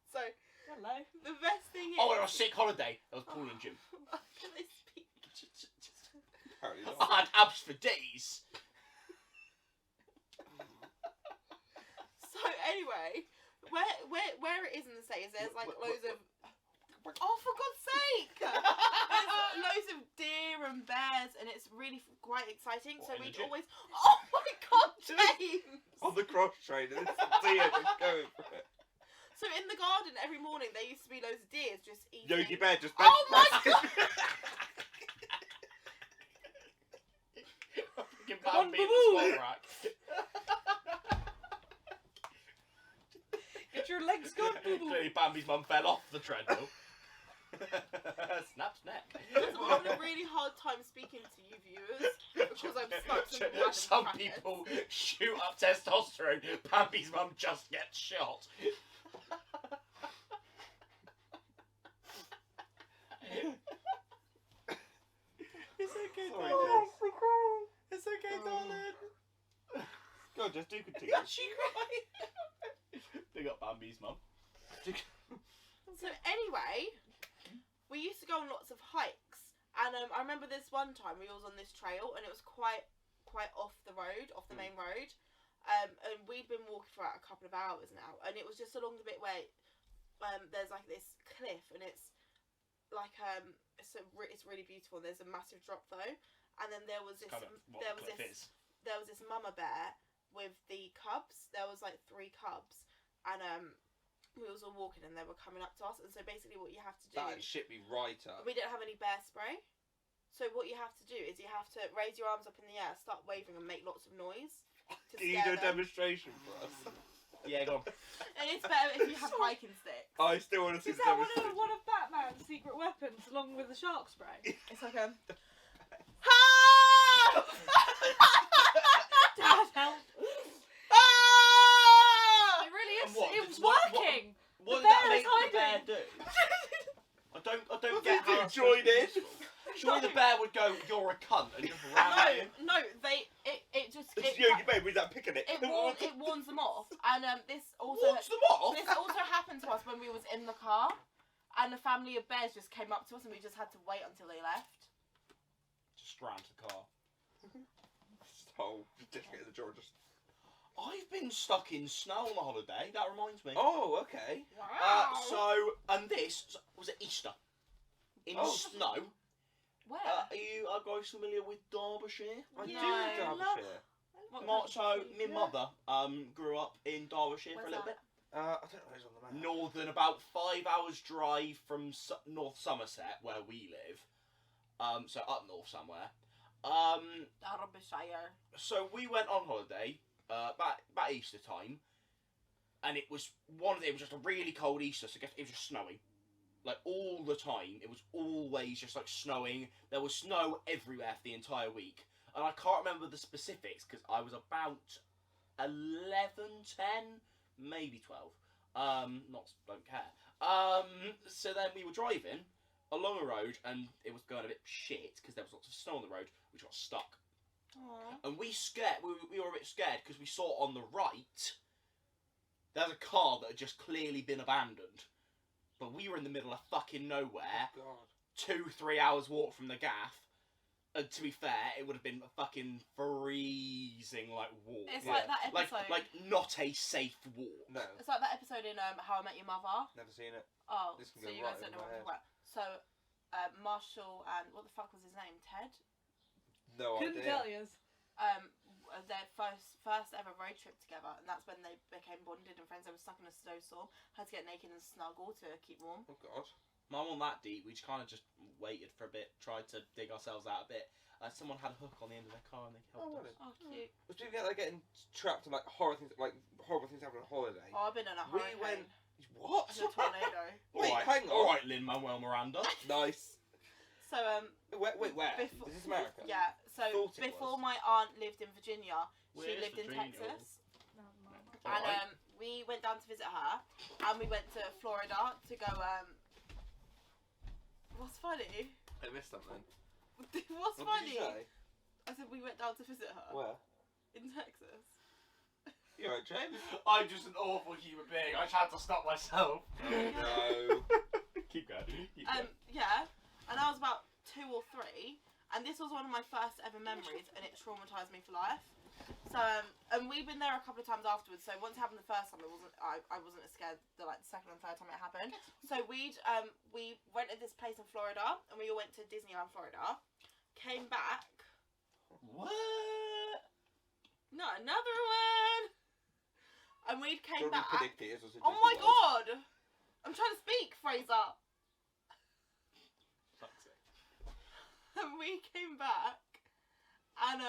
So Hello. the best thing is. Oh, we're on a sick holiday. There was pool and gym. Can I speak? Apparently not. I had abs for days. So anyway, where it is in the States, there's like loads of. Oh, for God's sake! There's loads of deer and bears, and it's really quite exciting. What, So in the we'd gym? always. Oh my God, James! On the cross train, and it's deer just going for it. So in the garden every morning there used to be loads of deer just eating. Yogi Bear just. Oh my God! Fucking Come on, Bambi in the boo-boo. squat rack. Get your legs going, boo boo. Clearly Bambi's mum fell off the treadmill. Snaps neck. I'm having a really hard time speaking to you viewers because I'm stuck in the random Some crackers. people shoot up testosterone. Bambi's mum just gets shot. It's okay, Sorry, darling. Jess. It's okay, darling. Go on, Jess, do continue. Yeah, she cried. Big up Bambi's mum. So anyway, we used to go on lots of hikes, and I remember this one time we was on this trail, and it was quite off the road, off the main road, and we'd been walking for like a couple of hours now, and it was just along the bit where there's like this cliff, and it's like it's really beautiful. There's a massive drop though, and then there was this Kind of what there the was cliff this is. there was this mama bear with the cubs. There was like 3 cubs, and we was all walking, and they were coming up to us. And so basically, what you have to do, That shit me right up. we didn't have any bear spray. So what you have to do is you have to raise your arms up in the air, start waving, and make lots of noise to Can you do scare a them. demonstration for us? Yeah, go on. And it's better if you have hiking sticks. I still want to see Is the that demonstration. one of Batman's secret weapons along with the shark spray? It's like a. Dad, help. Ah! It really is. And what? It was What- working. What The did that bear make is the bear hiding. do? I don't What get did how you that's join supposed to be in? useful. Surely the bear would go, "You're a cunt," and just ram at him. No, it just It's it, Yogi Bear with that picnic. it warns them off, and this also Warns them off. this also happened to us when we was in the car, and a family of bears just came up to us, and we just had to wait until they left. Just ran to the car. Oh, just get the door. Just. I've been stuck in snow on the holiday. That reminds me. Oh, okay. Wow. And this was at Easter in Oh. snow. Where? Are you guys familiar with Derbyshire? I No, do know Derbyshire. What So country? my mother grew up in Derbyshire for a Where's little that? bit. I don't know who's on the map. Northern, about 5 hours drive from North Somerset, where we live. So up north somewhere. Derbyshire. So we went on holiday about Easter time, and it was just a really cold Easter. So it was just snowing, like all the time. It was always just like snowing. There was snow everywhere for the entire week, and I can't remember the specifics because I was about 11, 10, maybe 12. Don't care. So then we were driving along a road, and it was going a bit shit because there was lots of snow on the road, which got stuck. Aww. And we were a bit scared because we saw on the right there's a car that had just clearly been abandoned. But we were in the middle of fucking nowhere, God. 2-3 hours walk from the gaff. And to be fair, it would have been a fucking freezing like walk. It's Yeah. like that episode. Like not a safe walk. No, It's like that episode in How I Met Your Mother. never seen it. Oh, This can so go you guys right don't know over what my I'm talking about. So, Marshall and what the fuck was his name? Ted. No Couldn't idea. tell you. Their first ever road trip together, and that's when they became bonded and friends. They were stuck in a snowstorm, had to get naked and snuggle to keep warm. Oh God. Mine wasn't that deep. We just kind of just waited for a bit, tried to dig ourselves out a bit. Someone had a hook on the end of their car and they helped Oh, us. really? Oh, cute. Was people get like getting trapped in like horrible things happen on holiday? Oh, I've been in a We hurricane. What? In a tornado. Wait, hang on. All right, Lin-Manuel Miranda. Nice. So, Wait, where? Before- Is this America? yeah. So Thought it before was. my aunt lived in Virginia, she Where's lived in Virginia? Texas, No, mine. and Alright. we went down to visit her, and we went to Florida to go. What's funny? I missed something. What's What funny? did you say? I said we went down to visit her Where? in Texas. You alright, James? I'm just an awful human being. I just had to stop myself. No. Keep going. Yeah, and I was about 2 or 3, and this was one of my first ever memories, and it traumatized me for life. So, and we've been there a couple of times afterwards. So once it happened the first time, I wasn't as scared the second and third time it happened. So we rented this place in Florida, and we all went to Disneyland, Florida. Came back. What? No, another one. And we came Don't back. predict it. Oh my God! I'm trying to speak, Fraser. And we came back, and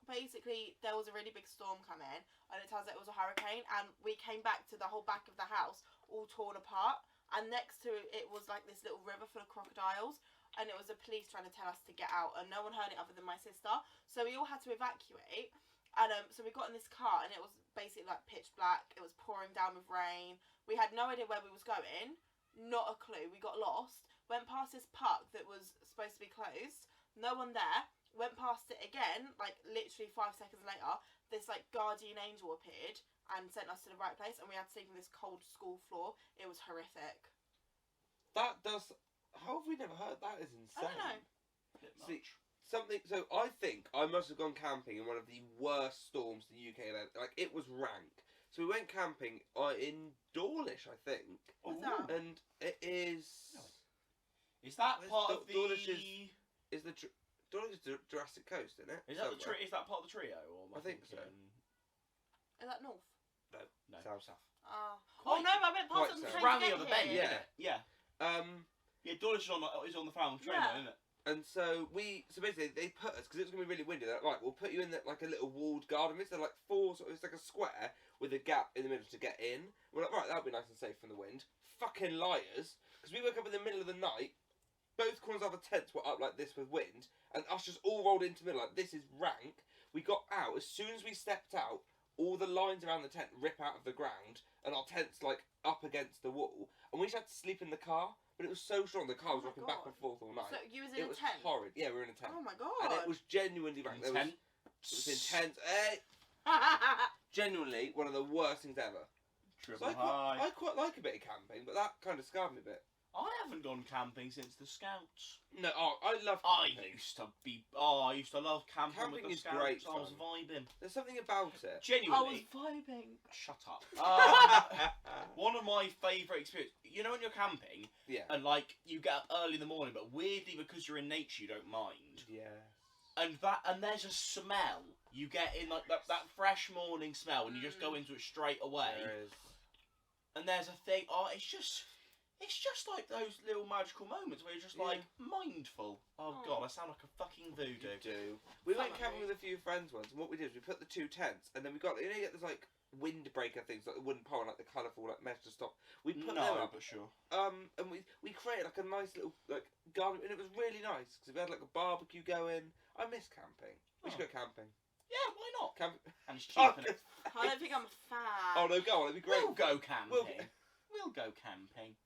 basically there was a really big storm coming, and it turns out it was a hurricane, and we came back to the whole back of the house all torn apart, and next to it was like this little river full of crocodiles, and it was the police trying to tell us to get out, and no one heard it other than my sister, so we all had to evacuate. And so we got in this car, and it was basically like pitch black. It was pouring down with rain. We had no idea where we was going, not a clue. We got lost. Went past this park that was supposed to be closed. No one there. Went past it again, like literally 5 seconds later. This like guardian angel appeared and sent us to the right place, and we had to sleep on this cold school floor. It was horrific. That does. How have we never heard? That is insane. I don't know. See, something. So I think I must have gone camping in one of the worst storms the UK had. Like it was rank. So we went camping in Dawlish, I think, What's that? and it is. Is that Where's part of the? Dawlish is the Dawlish is the Jurassic Coast, isn't it? Is that the Somewhere. Is that part of the trio? Or am I think so. thinking- Is that north? No. South. Oh Quite- no, I went past quite it on the so. train Round to the get other here. bend. Yeah. Isn't it? Yeah. Yeah. Dawlish is on the Falmouth train, Yeah. though, isn't it? And so basically they put us, because it was going to be really windy, they're like, right, we'll put you in like a little walled garden. It's like it's like a square with a gap in the middle to get in. We're like, right, that'll be nice and safe from the wind. Fucking liars. Because we woke up in the middle of the night, both corners of the tents were up like this with wind, and us just all rolled into the middle like, this is rank. We got out, as soon as we stepped out, all the lines around the tent rip out of the ground, and our tent's like up against the wall, and we just had to sleep in the car. But it was so strong, the car was Oh my rocking back God. and forth all night. So you was in It a was tent? horrid. Yeah, we were in a tent. Oh my And God. it was genuinely rank. It was intense. Genuinely one of the worst things ever. So Triple I high. quite like a bit of camping, but that kind of scarred me a bit. I haven't gone camping since the Scouts. No, I love I camping. used to love camping Camping with the is Scouts. great I was fun. vibing. There's something about it. I was Genuinely. vibing. Shut up. One of my favourite experiences. You know when you're camping Yeah. and like you get up early in the morning, but weirdly because you're in nature you don't mind. Yeah. And there's a smell you get in like that fresh morning smell when you just go into it straight away. There is. And there's a thing. Oh, it's just It's just like those little magical moments where you're just like mindful. Oh god, I sound like a fucking voodoo. You do. We went Some of camping you. with a few friends once, and what we did is we put the 2 tents, and then we got, you know, you get those like windbreaker things, like the wooden pole, like the colourful like mesh to stop. We put them No, up, but sure. and we created like a nice little like garden, and it was really nice because we had like a barbecue going. I miss camping. We should go camping. Yeah, why not? Camp. And it's cheap, innit? I don't think I'm a fan. Oh no, go on! It'd be great. We'll go camping. We'll- We'll go camping.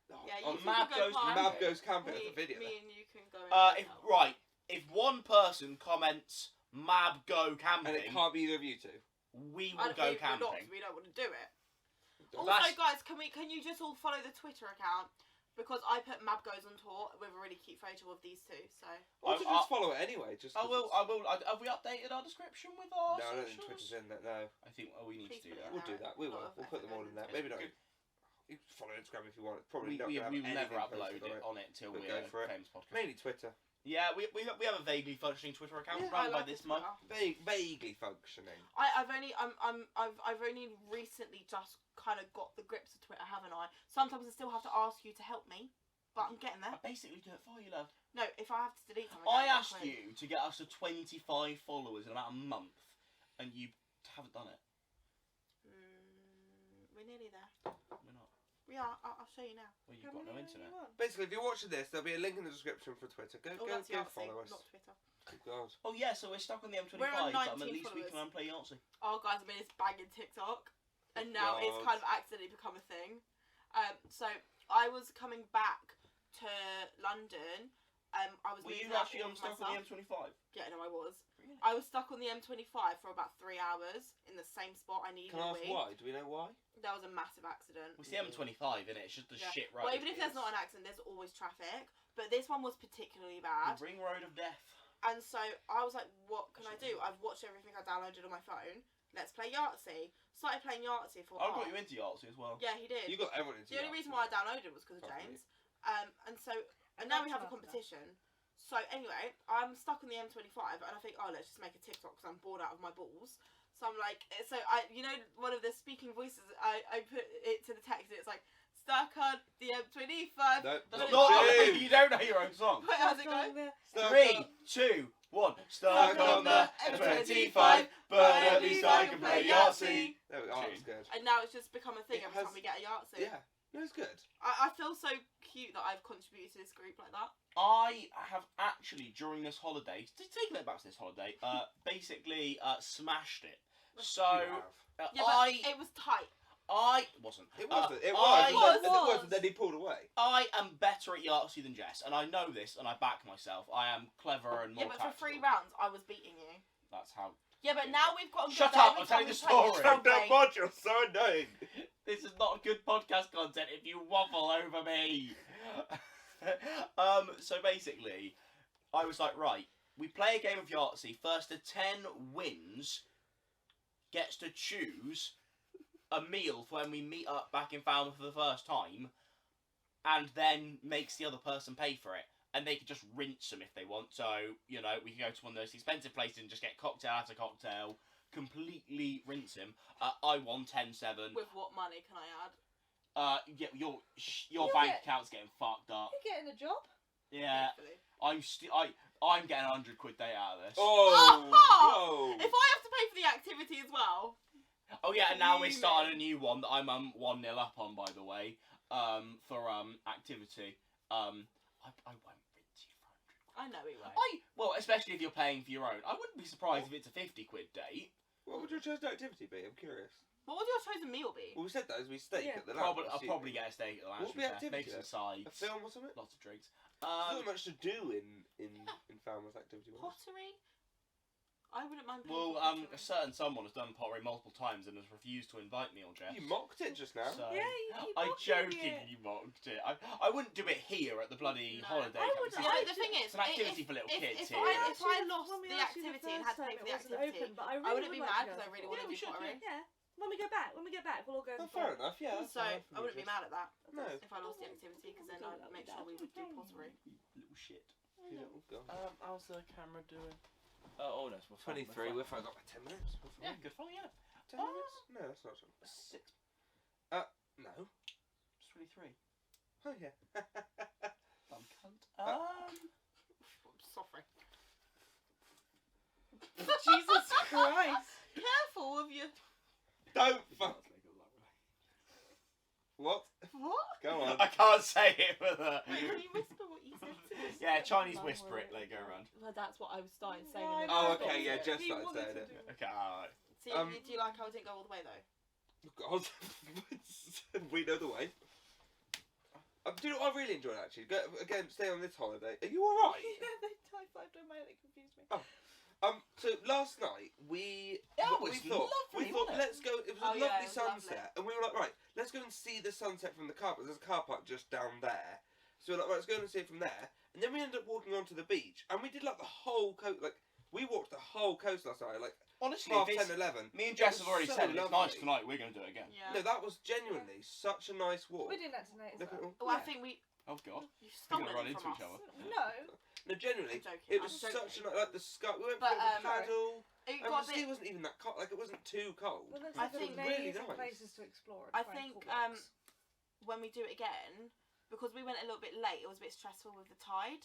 Yeah, Oh, you Mab can go goes party. camping. Mab goes camping. Me, That's a video. me and you can go. If one person comments Mab go camping, And it can't be either of you two. we I will don't go think we're not, camping. 'cause we don't want to do it. Don't- Also, guys, can you just all follow the Twitter account? Because I put Mab Goes on tour with a really cute photo of these two. So Or just follow it anyway. Just. I 'cause will. it's- I will. Have we updated our description with our No, I don't think socials? Twitter's in there. No, I think we need Please to do put it that. in we'll do there. that. We A lot will. of We'll put them all in there. effort Maybe not. Good. You can follow Instagram if you want. It's probably We not. we've never uploaded uploaded on it till But we're go for it. famous podcast. Mainly Twitter. Yeah, we have a vaguely functioning Twitter account Yeah, run I by like this the mug. Twitter. Vaguely functioning. I've only recently just kind of got the grips of Twitter, haven't I? Sometimes I still have to ask you to help me, but I'm getting there. I basically do it for you, love. No, if I have to delete something, I don't asked click. you to get us to 25 followers in about a month, and you haven't done it. We're nearly there. We're not. We are. I'll show you now. Well, you've got no internet. Basically, if you're watching this, there'll be a link in the description for Twitter. Go That's Yahtzee, follow us. not Twitter. Oh, God. Oh yeah, so we're stuck on the M25, We're on but at 19 least we followers. can play Yahtzee. Oh, guys, I mean, it's banging TikTok, and now it's God. kind of accidentally become a thing. So I was coming back to London. I was Were you moving out actually all of stuck my on the stuff. M25? Yeah, no, I was. Really? I was stuck on the M25 for about 3 hours in the same spot I needed Can I to ask be. why? Do we know why? That was a massive accident. It's the M25, isn't it? It's just the Yeah. shit road. Well, even if there's not an accident, there's always traffic. But this one was particularly bad. The ring road of death. And so I was like, what can I do? I've watched everything I downloaded on my phone. Let's play Yahtzee. Started playing Yahtzee for a I while. got you into Yahtzee as well. Yeah, he did. You got everyone into The only reason why I downloaded was because of Probably. James. And now we have a competition. So anyway, I'm stuck on the M25 and I think, oh, let's just make a TikTok because I'm bored out of my balls. So I'm like, one of the speaking voices, I put it to the text and it's like, stuck on the M25. No, But not it's No, James. you don't know your own song. Wait, how's it go? Stuck 3, on- 2, 1. Stuck Stuck on the M25, but at least I can play Yahtzee. There we go. Oh, that's good. And now it's just become a thing It every has- time we get a Yahtzee. Yeah. No, it's good. I feel so cute that I've contributed to this group like that. I have actually, during this holiday, taking it back to this holiday, basically smashed it. So, You have. Yeah, but it was tight. I wasn't. It wasn't. It I- was. It And was. and then he pulled away. I am better at Yahtzee than Jess, and I know this, and I back myself. I am clever and more Yeah, but for tactical. 3 rounds, I was beating you. That's how. Yeah, but now we've got. Shut good up, every I'm time telling we the play, story. it's Shut that okay. much, you're so annoying. This is not good podcast content if you waffle over me. So basically, I was like, right, we play a game of Yahtzee. First to 10 wins gets to choose a meal for when we meet up back in Falmouth for the first time, and then makes the other person pay for it. And they can just rinse them if they want. So, you know, we can go to one of those expensive places and just get cocktail after cocktail, completely rinse him. I won 10-7. With what money can I add? Yeah, your You bank get- account's getting fucked up. You're getting a job. Yeah, Hopefully. I'm getting 100 quid day out of this. Oh, whoa. If I have to pay for the activity as well. Oh yeah, and now we're Fuming. starting a new one that I'm 1-0 up on, by the way. For activity. I won't rinse you for 100 quid. I know he won't. Well, especially if you're paying for your own. I wouldn't be surprised if it's a 50 quid date. What would your chosen activity be? I'm curious. What would your chosen meal be? Well, we said that as we steak Yeah. at the lounge. I'll probably get a steak at the lounge. What would be to be fair. activity Maybe some then? A sides. film or something? Lots of drinks. There's not much to do in Falmouth activity. wise. Pottery? I wouldn't mind paying Well, for a pottery. certain someone has done pottery multiple times and has refused to invite me or Jess. You mocked it just now. So, Yeah, you I mocking jokingly it. mocked it. I wouldn't do it here at the bloody No. holiday. I camp. wouldn't. Yeah, It's the thing is, an activity for little kids if here. I Actually, lost when we the asked you activity and had to first pay for time, the it wasn't activity, open, but I I wouldn't would be like mad to because I go really for want to Yeah, we do should do. pottery. Yeah. When we get back, we'll all go. Oh, for fair fun. enough. Yeah. that's So fine. I wouldn't be mad at that No. if I lost the activity because then I'd make sure we would do pottery. Little shit. Yeah, oh, God. How's the camera doing? Oh no, it's 23. We've got like 10 minutes. We're fine. Yeah, good fun. Yeah. 10 minutes? No, that's not so. 6. No. It's 23. Oh yeah. Dumb cunt. Sorry. Jesus Christ. Careful of your... Don't fuck. What? What? Go on. I can't say it for the. Wait, can you whisper what you said to us? Yeah, Chinese whisper it. Let it go around. Well, that's what I was starting saying. No, in the Oh, first okay, one. yeah, Jess He started wanted saying to it. do Okay, alright. So, Um, do you like how I didn't go all the way though? God, we know the way. Do you know what I really enjoyed actually? Again, stay on this holiday. Are you alright? Yeah, they typed on my head. It confused me. So last night we That we was thought lovely, wasn't it? let's go. It was a Oh, yeah, lovely it was lovely. sunset, and we were like, right, let's go and see the sunset from the car park. There's a car park just down there, so we're like, right, let's go and see it from there. And then we ended up walking onto the beach, and we did like the whole coast. Like we walked the whole coast last night, like Honestly, half if 10, it's, 11. me and It Jess was have already so said it. It's nice lovely. tonight. We're going to do it again. Yeah. No, that was genuinely such a nice walk. We're doing that tonight as Look at well. all- Well, I yeah. think we... Oh god. You We're stole gonna run it into from each us. other. No. No, genuinely, I'm joking. it was I'm joking. such a like the sky. We went But, for a paddle. It And got the a sea bit... wasn't even that cold. Like it wasn't too cold. Well, there's I some think- really amazing nice. places to explore. I and find think, cool books. when we do it again, because we went a little bit late, it was a bit stressful with the tide.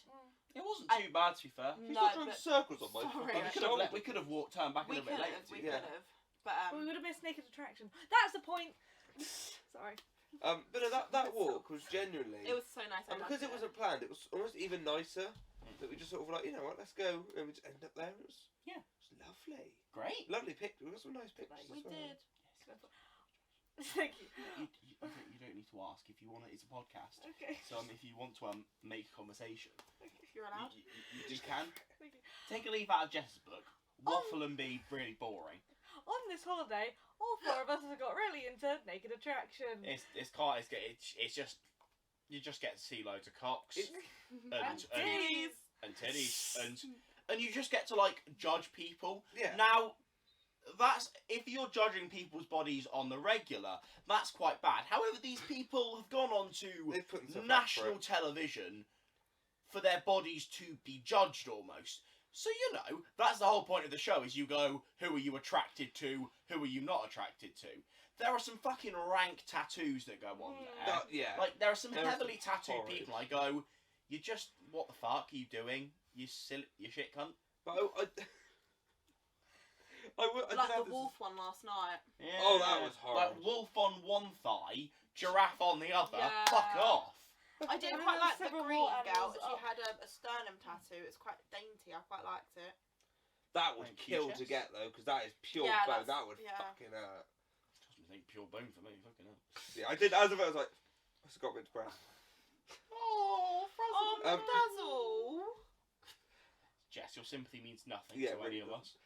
It wasn't too bad, to be fair. He's No, not drawing but circles on my Sorry. fucking We could shoulder. have we could have walked, turned back a we little could bit later. have, we yeah. could have. But We would have missed Naked Attraction. That's the point. Sorry. But no, that walk was genuinely. it was so nice. I And loved because it wasn't planned, it was almost even nicer that we just sort of like, you know what, let's go, and we just ended up there. And it was Yeah. it was lovely, Great. lovely pictures. We got some nice pictures. We as well. did. Thank you. You don't need to ask if you want it. It's a podcast. Okay. So if you want to make a conversation, If you're allowed. you can. Thank you. Take a leaf out of Jess's book. Waffle and be really boring. On this holiday, all four of us have got really into Naked Attraction. It's just you just get to see loads of cocks It's- and titties. and titties and you just get to like judge people. Yeah. Now, that's if you're judging people's bodies on the regular, that's quite bad. However, these people have gone on to They've put themselves up for national it. television for their bodies to be judged almost. So, you know, that's the whole point of the show, is you go, who are you attracted to, who are you not attracted to? There are some fucking rank tattoos that go on there. Yeah. Like, there are some There are heavily some tattooed horrid. people, I go, you just, what the fuck are you doing? You shit cunt? But I did Like have the this- wolf one last night. Yeah. Oh, that was Like, horrible. wolf on one thigh, giraffe on the other, Yeah. fuck off. I did And then quite there's like the several green more girl. animals She up. had a sternum tattoo. It's quite dainty. I quite liked it. That would Thank you, kill Jess. to get though, because that is pure Yeah, bone. that's- That would yeah. fucking hurt. Doesn't think pure bone for me, fucking hell. Yeah, I did. As of it, I was like, I just got a bit depressed. Oh, Oh, Um, Dazzle. Jess, your sympathy means nothing Yeah, to really any of does. us.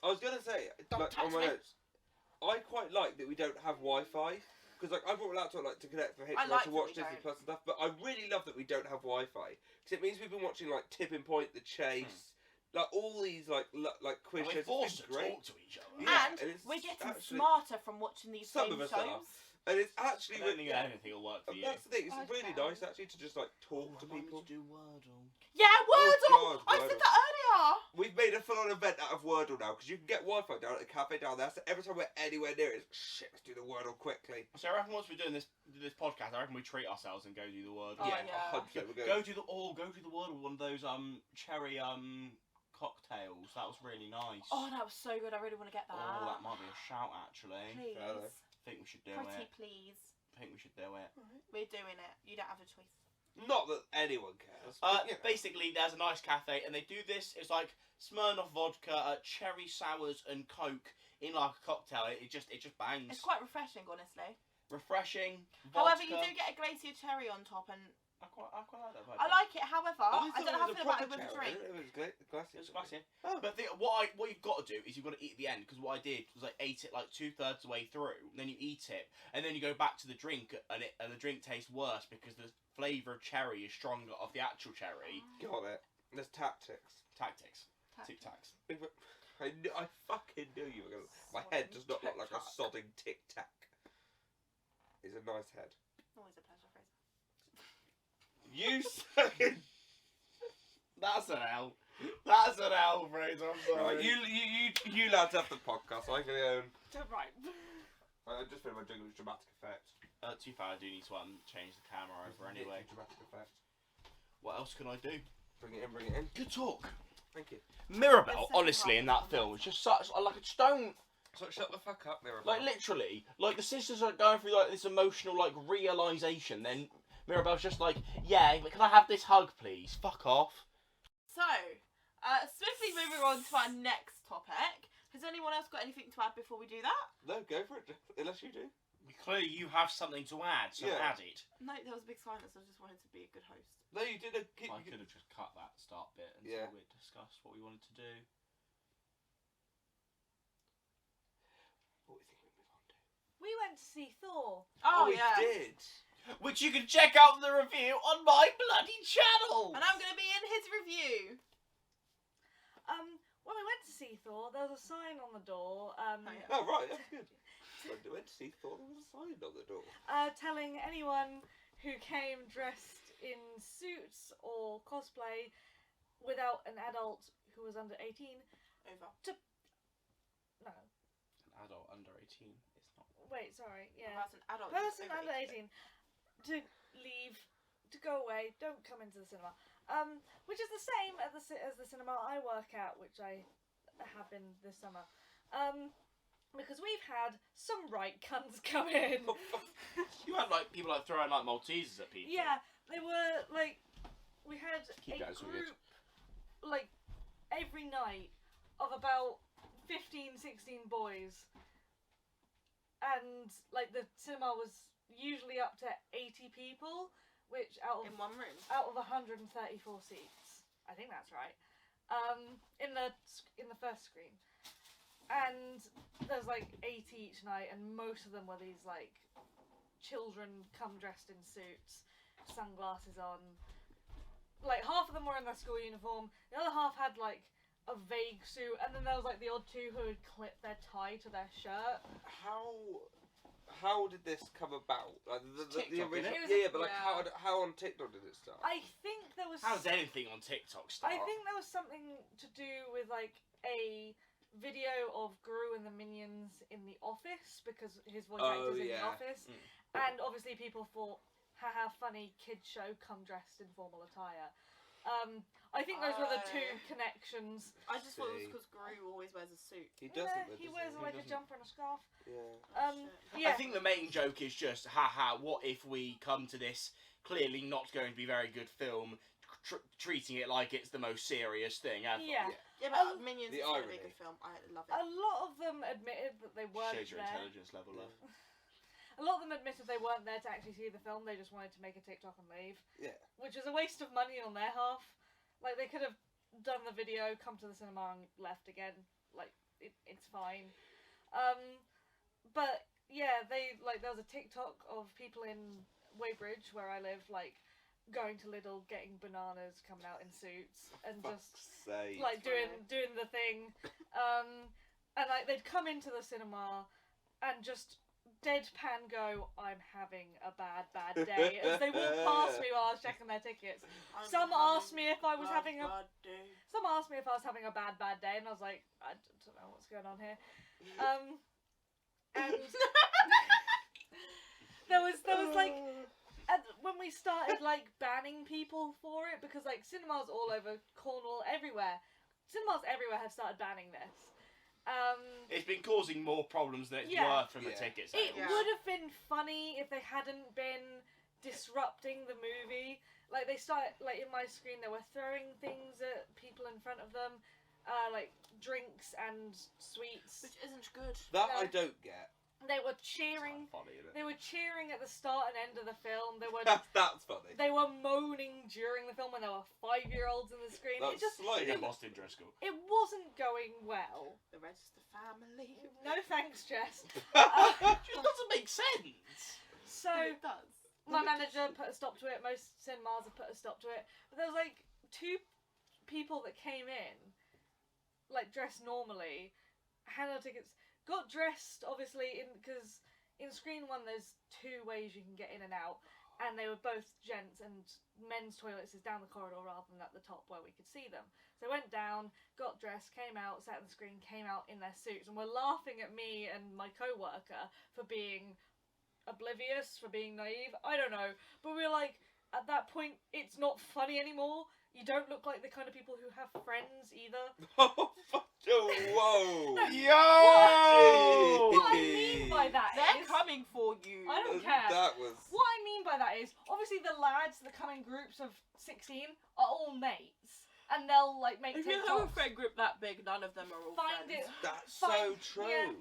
I was gonna say, Don't like, touch on my me. notes, I quite like that we don't have Wi-Fi. Because like I brought my laptop like to connect for HDMI like to that watch we Disney don't. Plus and stuff, but I really love that we don't have Wi-Fi because it means we've been watching like Tipping Point, The Chase, like all these like quiz And shows. we're It's forced been to great, talk to each other. Yeah, And and it's we're getting actually- smarter from watching these Some game of us shows. are. and it's I actually don't think really. anything will work for And you. that's the thing. It's I really can. nice actually to just like talk to people. do Wordle. Yeah, Wordle. God, I Wordle. said that earlier. We've made a full-on event out of Wordle now because you can get Wi-Fi down at the cafe down there. So every time we're anywhere near it, it's shit. Let's do the Wordle quickly. So I reckon once we're doing this podcast, I reckon we treat ourselves and go do the Wordle. Oh, yeah, yeah. 100%. We're going. Go do the Wordle with one of those cherry cocktails. That was really nice. Oh, that was so good. I really want to get that. Oh, that might be a shout actually. Please. Fair. I think we should do Pretty it. please. I think we should do it. We're doing it. You don't have a choice. Not that anyone cares. But, you know. Basically, there's a nice cafe, and they do this. It's like Smirnoff vodka, cherry sours, and Coke in like a cocktail. It just bangs. It's quite refreshing, honestly. Refreshing. However, Vodka. you do get a glacier cherry on top, and I quite like that. I like it. However, I thought don't know how to was feel about it proper with a cherry. drink. It was glassy. It was classy. Oh. But what you've got to do is you've got to eat at the end, because what I did was I ate it like 2/3 the way through, and then you eat it, and then you go back to the drink, and the drink tastes worse because the flavour of cherry is stronger of the actual cherry. Got it. There's tactics. Tactics. Tic tacs. I fucking knew you were gonna. My head does not look like a sodding tic tac. It's a nice head. Always a pleasure, Fraser. You fucking. That's an L. That's an L, Fraser. I'm sorry. Right, you lads have the podcast. I can. Right. I just feel my jingle's dramatic effect. To be fair, I do need to change the camera over anyway. Dramatic effect. What else can I do? Bring it in. Good talk. Thank you. Mirabelle, The second honestly, half in is that on film that was just such like I just don't So shut the fuck up, Mirabelle. like literally like the sisters are going through like this emotional like realization. Then Mirabelle's just like, yeah, but can I have this hug, please? Fuck off. So, swiftly moving on to our next topic. Has anyone else got anything to add before we do that? No, go for it. Unless you do. Clearly, you have something to add, so Yeah. add it. No, there was a big silence. I just wanted to be a good host. No, you did a. I could have just cut that start bit until Yeah. we discussed what we wanted to do. What do you think we move on to? We went to see Thor. Oh, we yeah. did. Which you can check out the review on my bloody channel! And I'm going to be in his review. When we went to see Thor, there was a sign on the door. yeah. Oh right, that's good. When I went to see Thor, there was a sign on the door. Telling anyone who came dressed in suits or cosplay without an adult who was under 18. Over. No, An adult under 18 is not. wait, sorry. Yeah. That's an adult. Person over under 18 to leave, to go away, don't come into the cinema. Which is the same as the cinema I work at, which I have been this summer. Because we've had some right cunts come in. You had like people like throwing like Maltesers at people. Yeah, they were like, we had Keep a going, it's all good. group like every night of about 15, 16 boys, and like the cinema was usually up to 80 people, which out In one room. of 134 seats, I think that's right. In the first screen, and there's like 80 each night, and most of them were these like children come dressed in suits, sunglasses on. Like half of them were in their school uniform, the other half had like a vague suit, and then there was like the odd two who had clipped their tie to their shirt. How did this come about? Like the TikTok, original, innit? yeah, but like Yeah. how on TikTok did it start? I think there was. How does anything on TikTok start? I think there was something to do with like a video of Gru and the Minions in the office, because his voice actor's in the yeah. office, and obviously people thought, haha, funny kids show, come dressed in formal attire. I think those were the two connections. I just thought it was See. because Gru always wears a suit. He doesn't. Yeah, though, he does wears like a doesn't. jumper and a scarf. Yeah. Yeah. I think the main joke is just, haha, what if we come to this clearly not going to be very good film, treating it like it's the most serious thing ever? Yeah. Yeah, but Minions the is going to be irony. a good film. I love A it. lot of them admitted that they weren't Shows your there. intelligence level, love. A lot of them admitted they weren't there to actually see the film. They just wanted to make a TikTok and leave. Yeah. Which is a waste of money on their half. Like, they could have done the video, come to the cinema and left again. Like, it's fine. But, yeah, there was a TikTok of people in Weybridge, where I live, like, going to Lidl, getting bananas, coming out in suits, and just, Fuck's sake. like, doing the thing. And, like, they'd come into the cinema and just deadpan go, I'm having a bad day, as they walked past me while I was checking their tickets. Some asked me if I was having a bad day, and I was like, I don't know what's going on here. And there was like, when we started like banning people for it, because like cinemas all over Cornwall, cinemas everywhere have started banning this. It's been causing more problems than it's Yeah. worth from the Yeah. ticket It sales. would have been funny if they hadn't been disrupting the movie. Like, they started, like, in my screen, they were throwing things at people in front of them, like drinks and sweets. Which isn't good. That No. I don't get. They were cheering. Funny, isn't it? They were cheering at the start and end of the film. They were That's funny. they were moaning during the film when there were 5-year-olds in the screen. That's It just slightly. Get lost in Driscoll. it wasn't going well. The Register family. No thanks, Jess. It doesn't make sense. So It does. my manager put a stop to it. Most cinemas have put a stop to it. But there was like 2 people that came in, like dressed normally, had our tickets, got dressed obviously because in screen 1 there's 2 ways you can get in and out, and they were both gents, and men's toilets is down the corridor rather than at the top where we could see them. So I went down, got dressed, came out, sat on the screen, came out in their suits, and were laughing at me and my co-worker for being oblivious, for being naive. I don't know. But we were like, at that point, it's not funny anymore. You don't look like the kind of people who have friends either. Oh, fuck. Whoa. Yo! What I mean by that They're is... coming for you. I don't care. That was... What I mean by that is, obviously the lads that come in groups of 16 are all mates. And they'll, like, make If you have a TikToks. friend group that big, none of them are all Find friends. it- That's so Fine, true. yeah.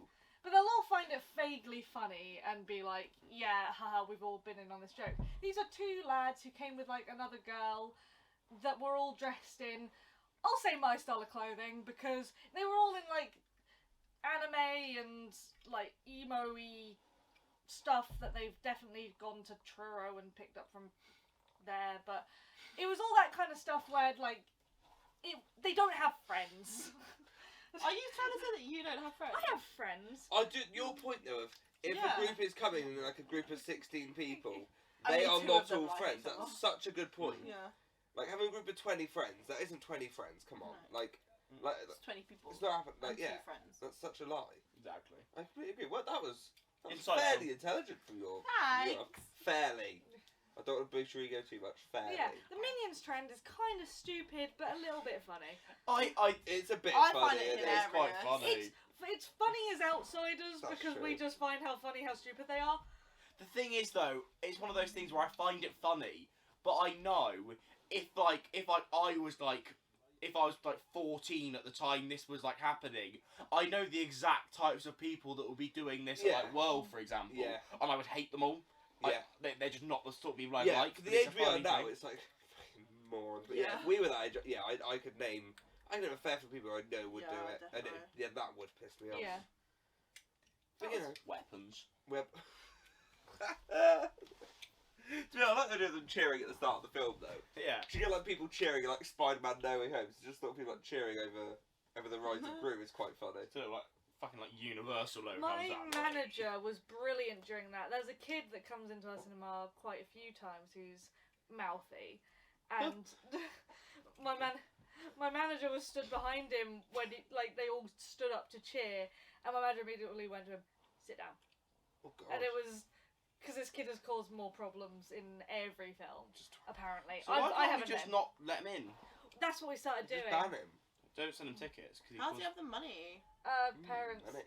But they'll all find it vaguely funny and be like, yeah, haha, we've all been in on this joke. These are two lads who came with, like, another girl that were all dressed in, I'll say my style of clothing, because they were all in, like, anime and, like, emo-y stuff that they've definitely gone to Truro and picked up from there, but it was all that kind of stuff where, like, they don't have friends. Are you trying to say that you don't have friends? I have friends. I do. Your point though, if Yeah. a group is coming in like a group of 16 people, Only they are two not of them all like friends. each other. That's such a good point. Yeah. Like having a group of 20 friends, that isn't 20 friends. Come on, No. like It's 20 people. it's not happening. Like and yeah, two friends. that's such a lie. Exactly. I completely agree. Well, that was Insightful. fairly intelligent from your. Thanks. Fairly. I don't want to boost your ego too much. Fairly. Yeah, the Minions trend is kind of stupid, but a little bit funny. It's a bit I funny. find it isn't It's quite Hilarious. funny. It's funny as outsiders That's because we true. just find how funny how stupid they are. The thing is, though, it's one of those things where I find it funny, but I know if I was like 14 at the time this was like happening, I know the exact types of people that would be doing this Yeah. at like World, for example, Yeah. and I would hate them all. Yeah. They're just not the sort of people I Yeah, like. for but the it's age a we are funny now, thing. it's like fucking morons. But yeah, Yeah. if we were that age, yeah, I could name a fair few people I know would Yeah, do it, and definitely. yeah, that would piss me off. Yeah. But you know, Weapons. we're. To be honest, I like the idea of them cheering at the start of the film, though. Yeah. You get like people cheering, like Spider-Man No Way Home. So just thought people like cheering over the rise of Gru is quite funny. So like fucking like Universal logo. My manager was brilliant during that. There's a kid that comes into our cinema quite a few times who's mouthy, and my manager was stood behind him when they all stood up to cheer, and my manager immediately went to him, "Sit down." Oh god. And it was because this kid has caused more problems in every film, apparently. So why I can't haven't we just met him. not let him in? That's what we started Just doing. ban him. Don't send him tickets because How do you have the money? Parents, Money.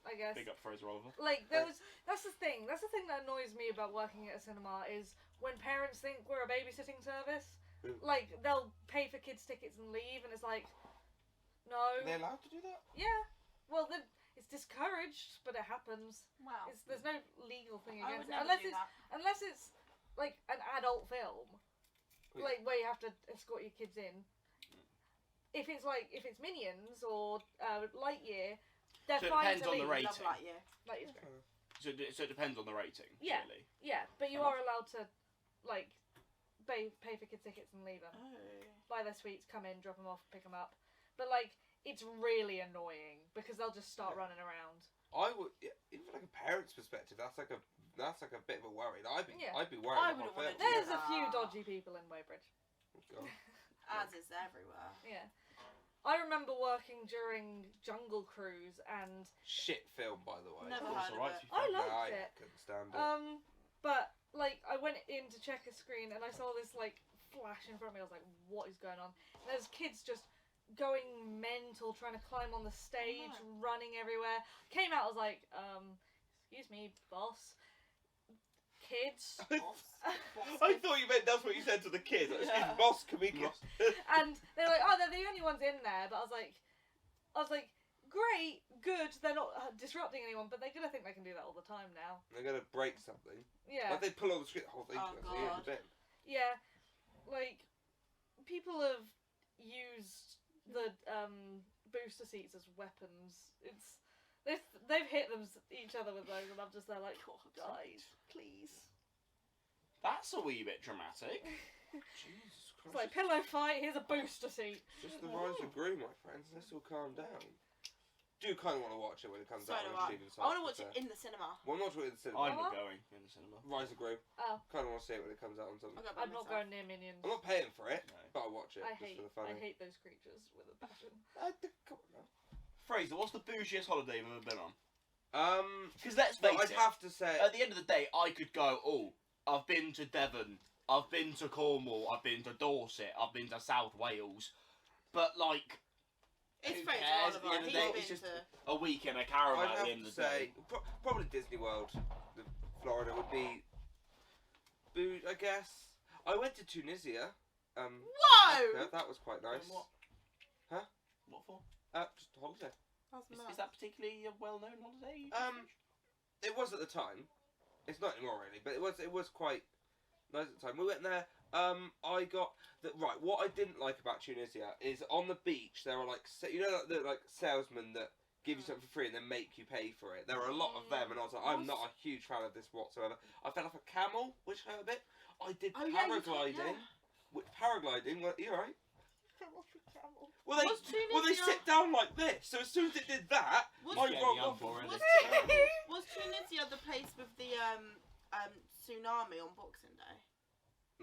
I guess. big up Fraser Oliver. Like that's the thing. That's the thing that annoys me about working at a cinema is when parents think we're a babysitting service. Mm. Like they'll pay for kids' tickets and leave, and it's like, no. Are they allowed to do that? Yeah. Well, then it's discouraged, but it happens. Wow. There's no legal thing I against would it never do that. unless it's like an adult film, Yeah. like where you have to escort your kids in. If it's Minions or Lightyear, they're So it fine depends to on the leave. rating. Love Lightyear. Lightyear's great. So it depends on the rating. Yeah. Really. Yeah, but you are allowed to, like, pay for kids' tickets and leave them. Oh. Buy their sweets, come in, drop them off, pick them up. But, like, it's really annoying because they'll just start running around. I would, even from like a parent's perspective, that's like a bit of a worry. I'd be I worried about my wouldn't wanna family. do There's a few Ah. dodgy people in Weybridge. Oh, God. As is everywhere. Yeah. I remember working during Jungle Cruise and Shit film, by the way. Never It's heard of alright it. to be I fair. liked Nah, it. couldn't stand it. But like I went in to check a screen and I saw this like flash in front of me. I was like, what is going on? And there's kids just going mental, trying to climb on the stage, running everywhere. Came out, I was like, excuse me, boss. Kids. I thought you meant that's what you said to the kids. Like, excuse me, boss, can we get... And they're like, oh, they're the only ones in there. But I was like, great, good. They're not disrupting anyone, but they're gonna think they can do that all the time now. They're going to break something. Yeah. Like they pull on the screen, the whole thing. Oh, goes in God. the bin. Yeah. Like, people have used the booster seats as weapons. They've hit each other with those, and I'm just there like, guys, please. That's a wee bit dramatic. Jesus It's Christ. like pillow fight. Here's a booster seat. It's just the rise of Gru, my friends. Let's all calm down. Do kind of want to watch it when it comes So out do on I. streaming sites. I want to watch it in the cinema. Well, I'm not watching it in the cinema. I'm What? not going in the cinema. Rise of Gru. Oh, Kind of want to see it when it comes out on something. I'll go by I'm not myself. going near Minions. I'm not paying for it, No. but I'll watch it I just for the fun. hate those creatures with a passion. Come on now. Fraser, what's the bougiest holiday you've ever been on? Because let's face I'd it, have to say. at the end of the day, I could go, oh, I've been to Devon, I've been to Cornwall, I've been to Dorset, I've been to South Wales, but like, It's who Fraser cares? At the Oliver. end of the He's day, been it's just to. a week in a caravan I'd at have the end to of the day. say probably Disney World, Florida would be. I guess I went to Tunisia. Whoa! Africa. That was quite nice. What? Huh? What for? Just a holiday. That's Is mad. that particularly a well-known holiday? It was at the time. It's not anymore really, but it was quite nice at the time. We went there. I got right. What I didn't like about Tunisia is on the beach there are like the like salesmen that give you something for free and then make you pay for it. There are a lot of them, and I was like, I'm not a huge fan of this whatsoever. I fell off a camel, which hurt a bit. I did paragliding. Paragliding, you alright? Well, they sit down like this. So as soon as it did that, Was I getting rolled young off. for it. Was Tunisia the place with the tsunami on Boxing Day?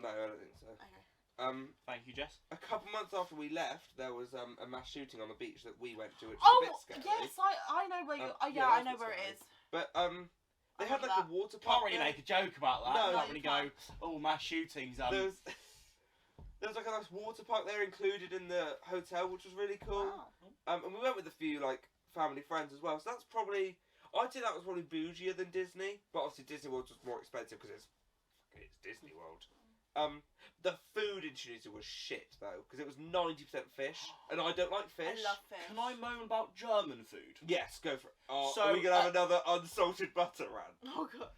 No, I don't think so. Okay. Thank you, Jess. A couple months after we left, there was a mass shooting on the beach that we went to, which was Oh a bit scary. yes, I know where you. yeah, I that's know what's where it scary. is. But they I had like remember a water Can't park. really there. make a joke about that. No, Can't you really can't. go, oh, mass shootings. There was like a nice water park there included in the hotel, which was really cool. Wow. And we went with a few like family friends as well. So that's probably, I'd say that was probably bougier than Disney. But obviously Disney World was more expensive because it's Disney World. The food in Tunisia was shit though, because it was 90% fish, and I don't like fish. I love fish. Can I moan about German food? Yes, go for it. So, are we gonna have another unsalted butter rant? Oh god.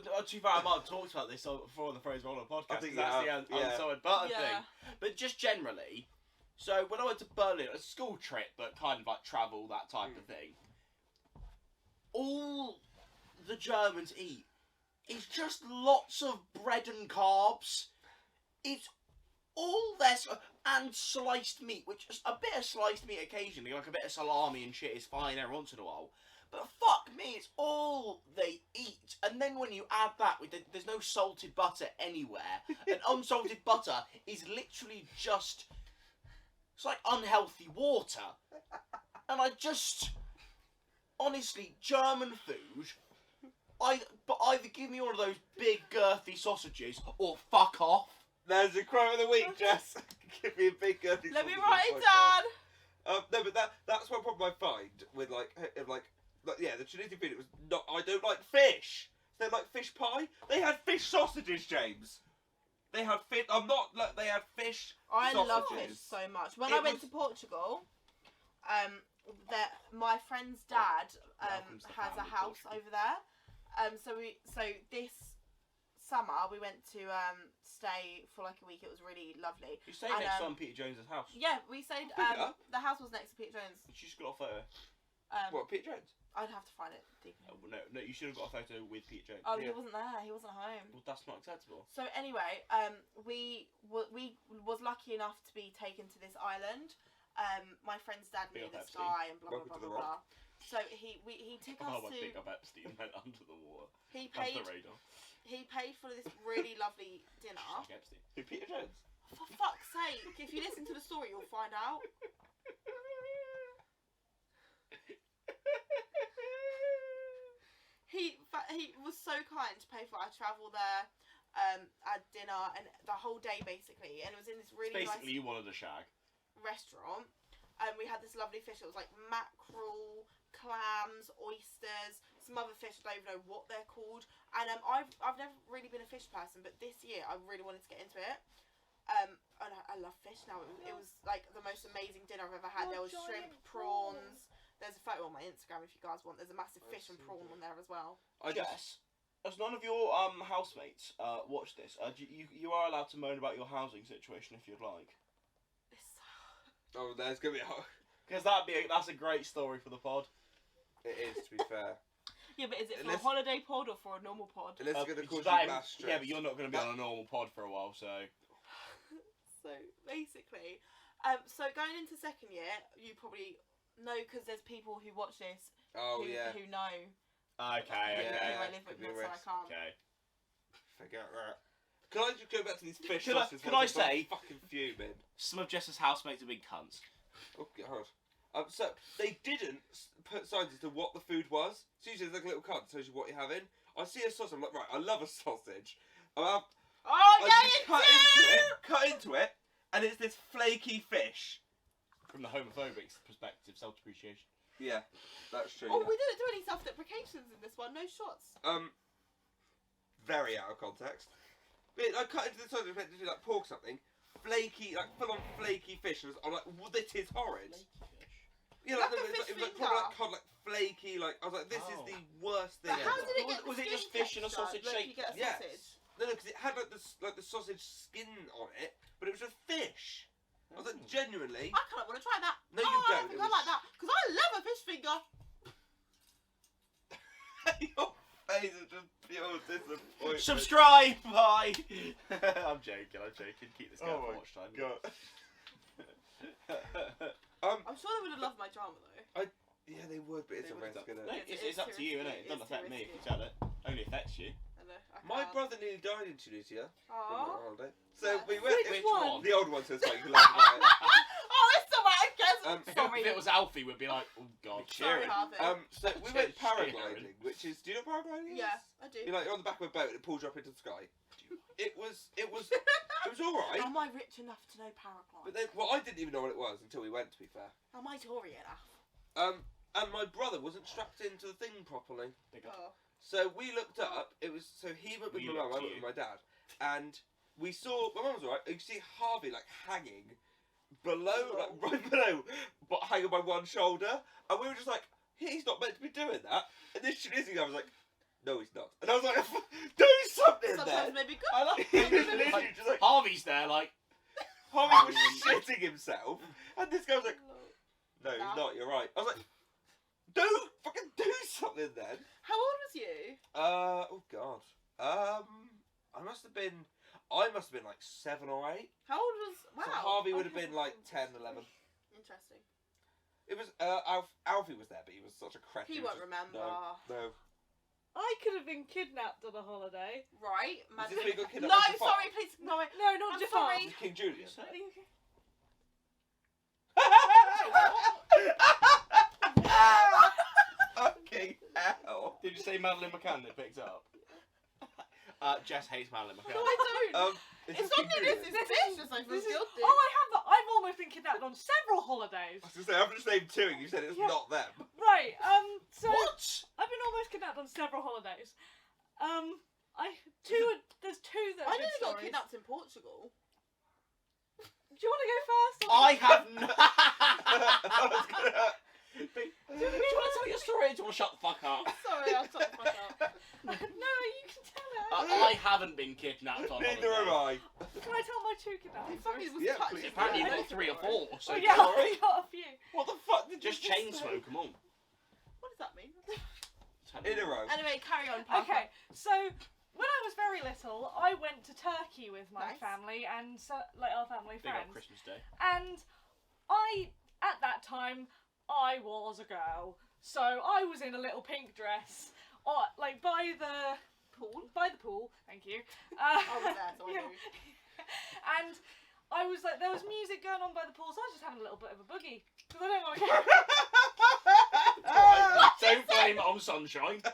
To be fair, I might have talked about this before on the Fraser Oliver podcast. I think that's you the have, yeah. unsalted butter Yeah. thing. But just generally, so when I went to Berlin, a school trip, but kind of like travel, that type of thing, all the Germans eat is just lots of bread and carbs. It's all this and sliced meat, which is a bit of sliced meat occasionally, like a bit of salami and shit is fine every once in a while. But fuck me, it's all they eat. And then when you add that, there's no salted butter anywhere. And unsalted butter is literally just, it's like unhealthy water. And I just, honestly, German food, either give me one of those big girthy sausages or fuck off. There's a quote of the week, Jess. Give me a big girthy. Let me sausage, write it fuck down. off. No, but that's one problem I find with like yeah, the Tunisian food. It was not. I don't like fish. They like fish pie. They had fish sausages, James. They had fish. I'm not. Look, they had fish. I love sausages. fish so much. When It I went was- to Portugal, my friend's dad Welcome to the has a family, house Portugal. over there. So this summer we went to stay for like a week. It was really lovely. You stayed And, next on Peter Jones's house. Yeah, we stayed. Yeah. The house was next to Peter Jones. You just got a photo. What, Pete Jones? I'd have to find it deep. Oh, no, you should have got a photo with Peter Jones. Oh, he Yeah. wasn't there. He wasn't home. Well, that's not acceptable. So anyway, we was lucky enough to be taken to this island. My friend's dad Big knew up this Epstein. guy and blah blah Welcome blah to the blah blah. So he took us Oh, my to. big up Epstein went under the water. He That's paid. the radar. He paid for this really lovely dinner. Shag Epstein. Who, Peter Jones? For fuck's sake! If you listen to the story, you'll find out. He was so kind to pay for our travel there, our dinner, and the whole day basically. And it was in this really Basically, you wanted a shag. nice restaurant. And we had this lovely fish. It was like mackerel, clams, oysters, some other fish. I don't even know what they're called. And I've never really been a fish person, but this year I really wanted to get into it. And I love fish now. It was like the most amazing dinner I've ever had. There was shrimp, prawns. There's a photo on my Instagram if you guys want. There's a massive fish and prawn on there as well. Jess, as none of your housemates watch this, you are allowed to moan about your housing situation if you'd like. Oh, there's gonna be. Because that's a great story for the pod. It is, to be fair. Yeah, but is it for Unless- a holiday pod or for a normal pod? Unless it's gonna It's cause that- you mass stress. yeah, but you're not going to be on a normal pod for a while, so. So basically, so going into second year, you probably know because there's people who watch this Oh who, yeah. who know Okay, Yeah. who I okay. live with, could be a so I risk. can't. Okay. Forget that. Can I just go back to these fish Can I- sausages? can ones? I I'm say- fucking fuming. Some of Jess's housemates are big cunts. Oh god. So they didn't put signs as to what the food was. So usually there's like a little card that tells you what you're having. I see a sausage, I'm like, right, I love a sausage. I just cut into it, and it's this flaky fish. From the homophobic perspective, self-depreciation. Yeah, that's true. Oh, yeah. we didn't do any self-deprecations in this one. No shots. Very out of context. But I cut into the sausage, meant to do like pork something. Flaky, like full on flaky fish. I'm like, well, this is horrid. Yeah, Like like, a fish it was like finger. proper like cod, like flaky. Like I was like, this is the worst thing But how ever. did it get Was the it just skin fish and a texture? sausage Like, shape? you get a Yes. sausage. No, because it had like the sausage skin on it, but it was just fish. I was like, genuinely. I kind of want to try that. No, you I don't. think It I like that because I love a fish finger. Your face is just pure disappointment. Subscribe! Bye! I'm joking. Keep this going Oh for my watch time. God. I'm sure they would have loved my drama though. Yeah, they would, but it's They a would risk, have isn't done- it? No, it's up to you, innit? It doesn't affect me if you tell it. Only affects you. I know, I My can't. brother nearly died in Tunisia on Aww. holiday. So Yeah. we went. Which it- one? The old one, so it's like you can laugh about it. Oh, it's alright, I guess. Sorry. If it was Alfie, we'd be like, oh god. Sorry, Harvey. So we went Cheering. paragliding, which is. Do you know what paragliding is? Yeah, I do. You're like on the back of a boat and it pulls you up into the sky. It was all right. Am I rich enough to know paragliding? But then, well, I didn't even know what it was until we went. To be fair. Am I Tory enough? And my brother wasn't strapped into the thing properly. Oh. So we looked up. It was so he went with We my mum, I looked went you. with my dad, and we saw my mum was alright. You see Harvey like hanging below, like right below, but hanging by one shoulder, and we were just like, he's not meant to be doing that. And this Tunisian guy was like, no, he's not. And I was like, do something Sometimes then. maybe good. I love He was literally like, just like Harvey's there, like, Harvey was shitting himself, and this guy was like, no, he's Nah. not. You're right. I was like, fucking do something then. How old was you? Oh god. I must have been like 7 or 8. How old was? Wow. So Harvey would have Okay. been like 10, 11. Interesting. It was Alfie was there, but he was such a crack. He won't remember. No. I could have been kidnapped on a holiday. Right? Is this where you got kidnapped No, by Jafar? sorry, please. No, wait. No, not I'm Jafar. sorry. Is it King Julian. Are you okay? Fucking hell. did you say Madeline McCann that picked up? Jess hates Madeline No, McCann. I don't. Is It's this not King me. Julian? This is vicious. I feel This is, guilty. oh, I have. I've almost been kidnapped on several holidays. I was gonna say, I've just named 2 and you said it's Yeah. not them. Right. So What? I've been almost kidnapped on several holidays. There's 2 that. I are good nearly got stories. kidnapped in Portugal. Do you want to go first? or- I have no. I was gonna... Do you want to tell your story or do you want to shut the fuck up? Sorry, I'll shut the fuck up. No, you can tell it. I haven't been kidnapped on Neither am holiday. I. Can I tell my 2 I kidnapping fucking stories? was Yeah, touched. please. Apparently you've Yeah. got 3 or 4, so Oh yeah, sorry. I've got a few. What the fuck did Just you chain say? smoke them all. What does that mean? In a row. Anyway, carry on, Parker. Okay, so when I was very little, I went to Turkey with my Nice. family and like our family Big friends. up Christmas Day. And at that time, I was a girl. So I was in a little pink dress, like by the Pool. pool. Thank you. I was there, so I yeah. knew. And I was like, there was music going on by the pool, so I was just having a little bit of a boogie because I don't want to. Don't blame it on sunshine. I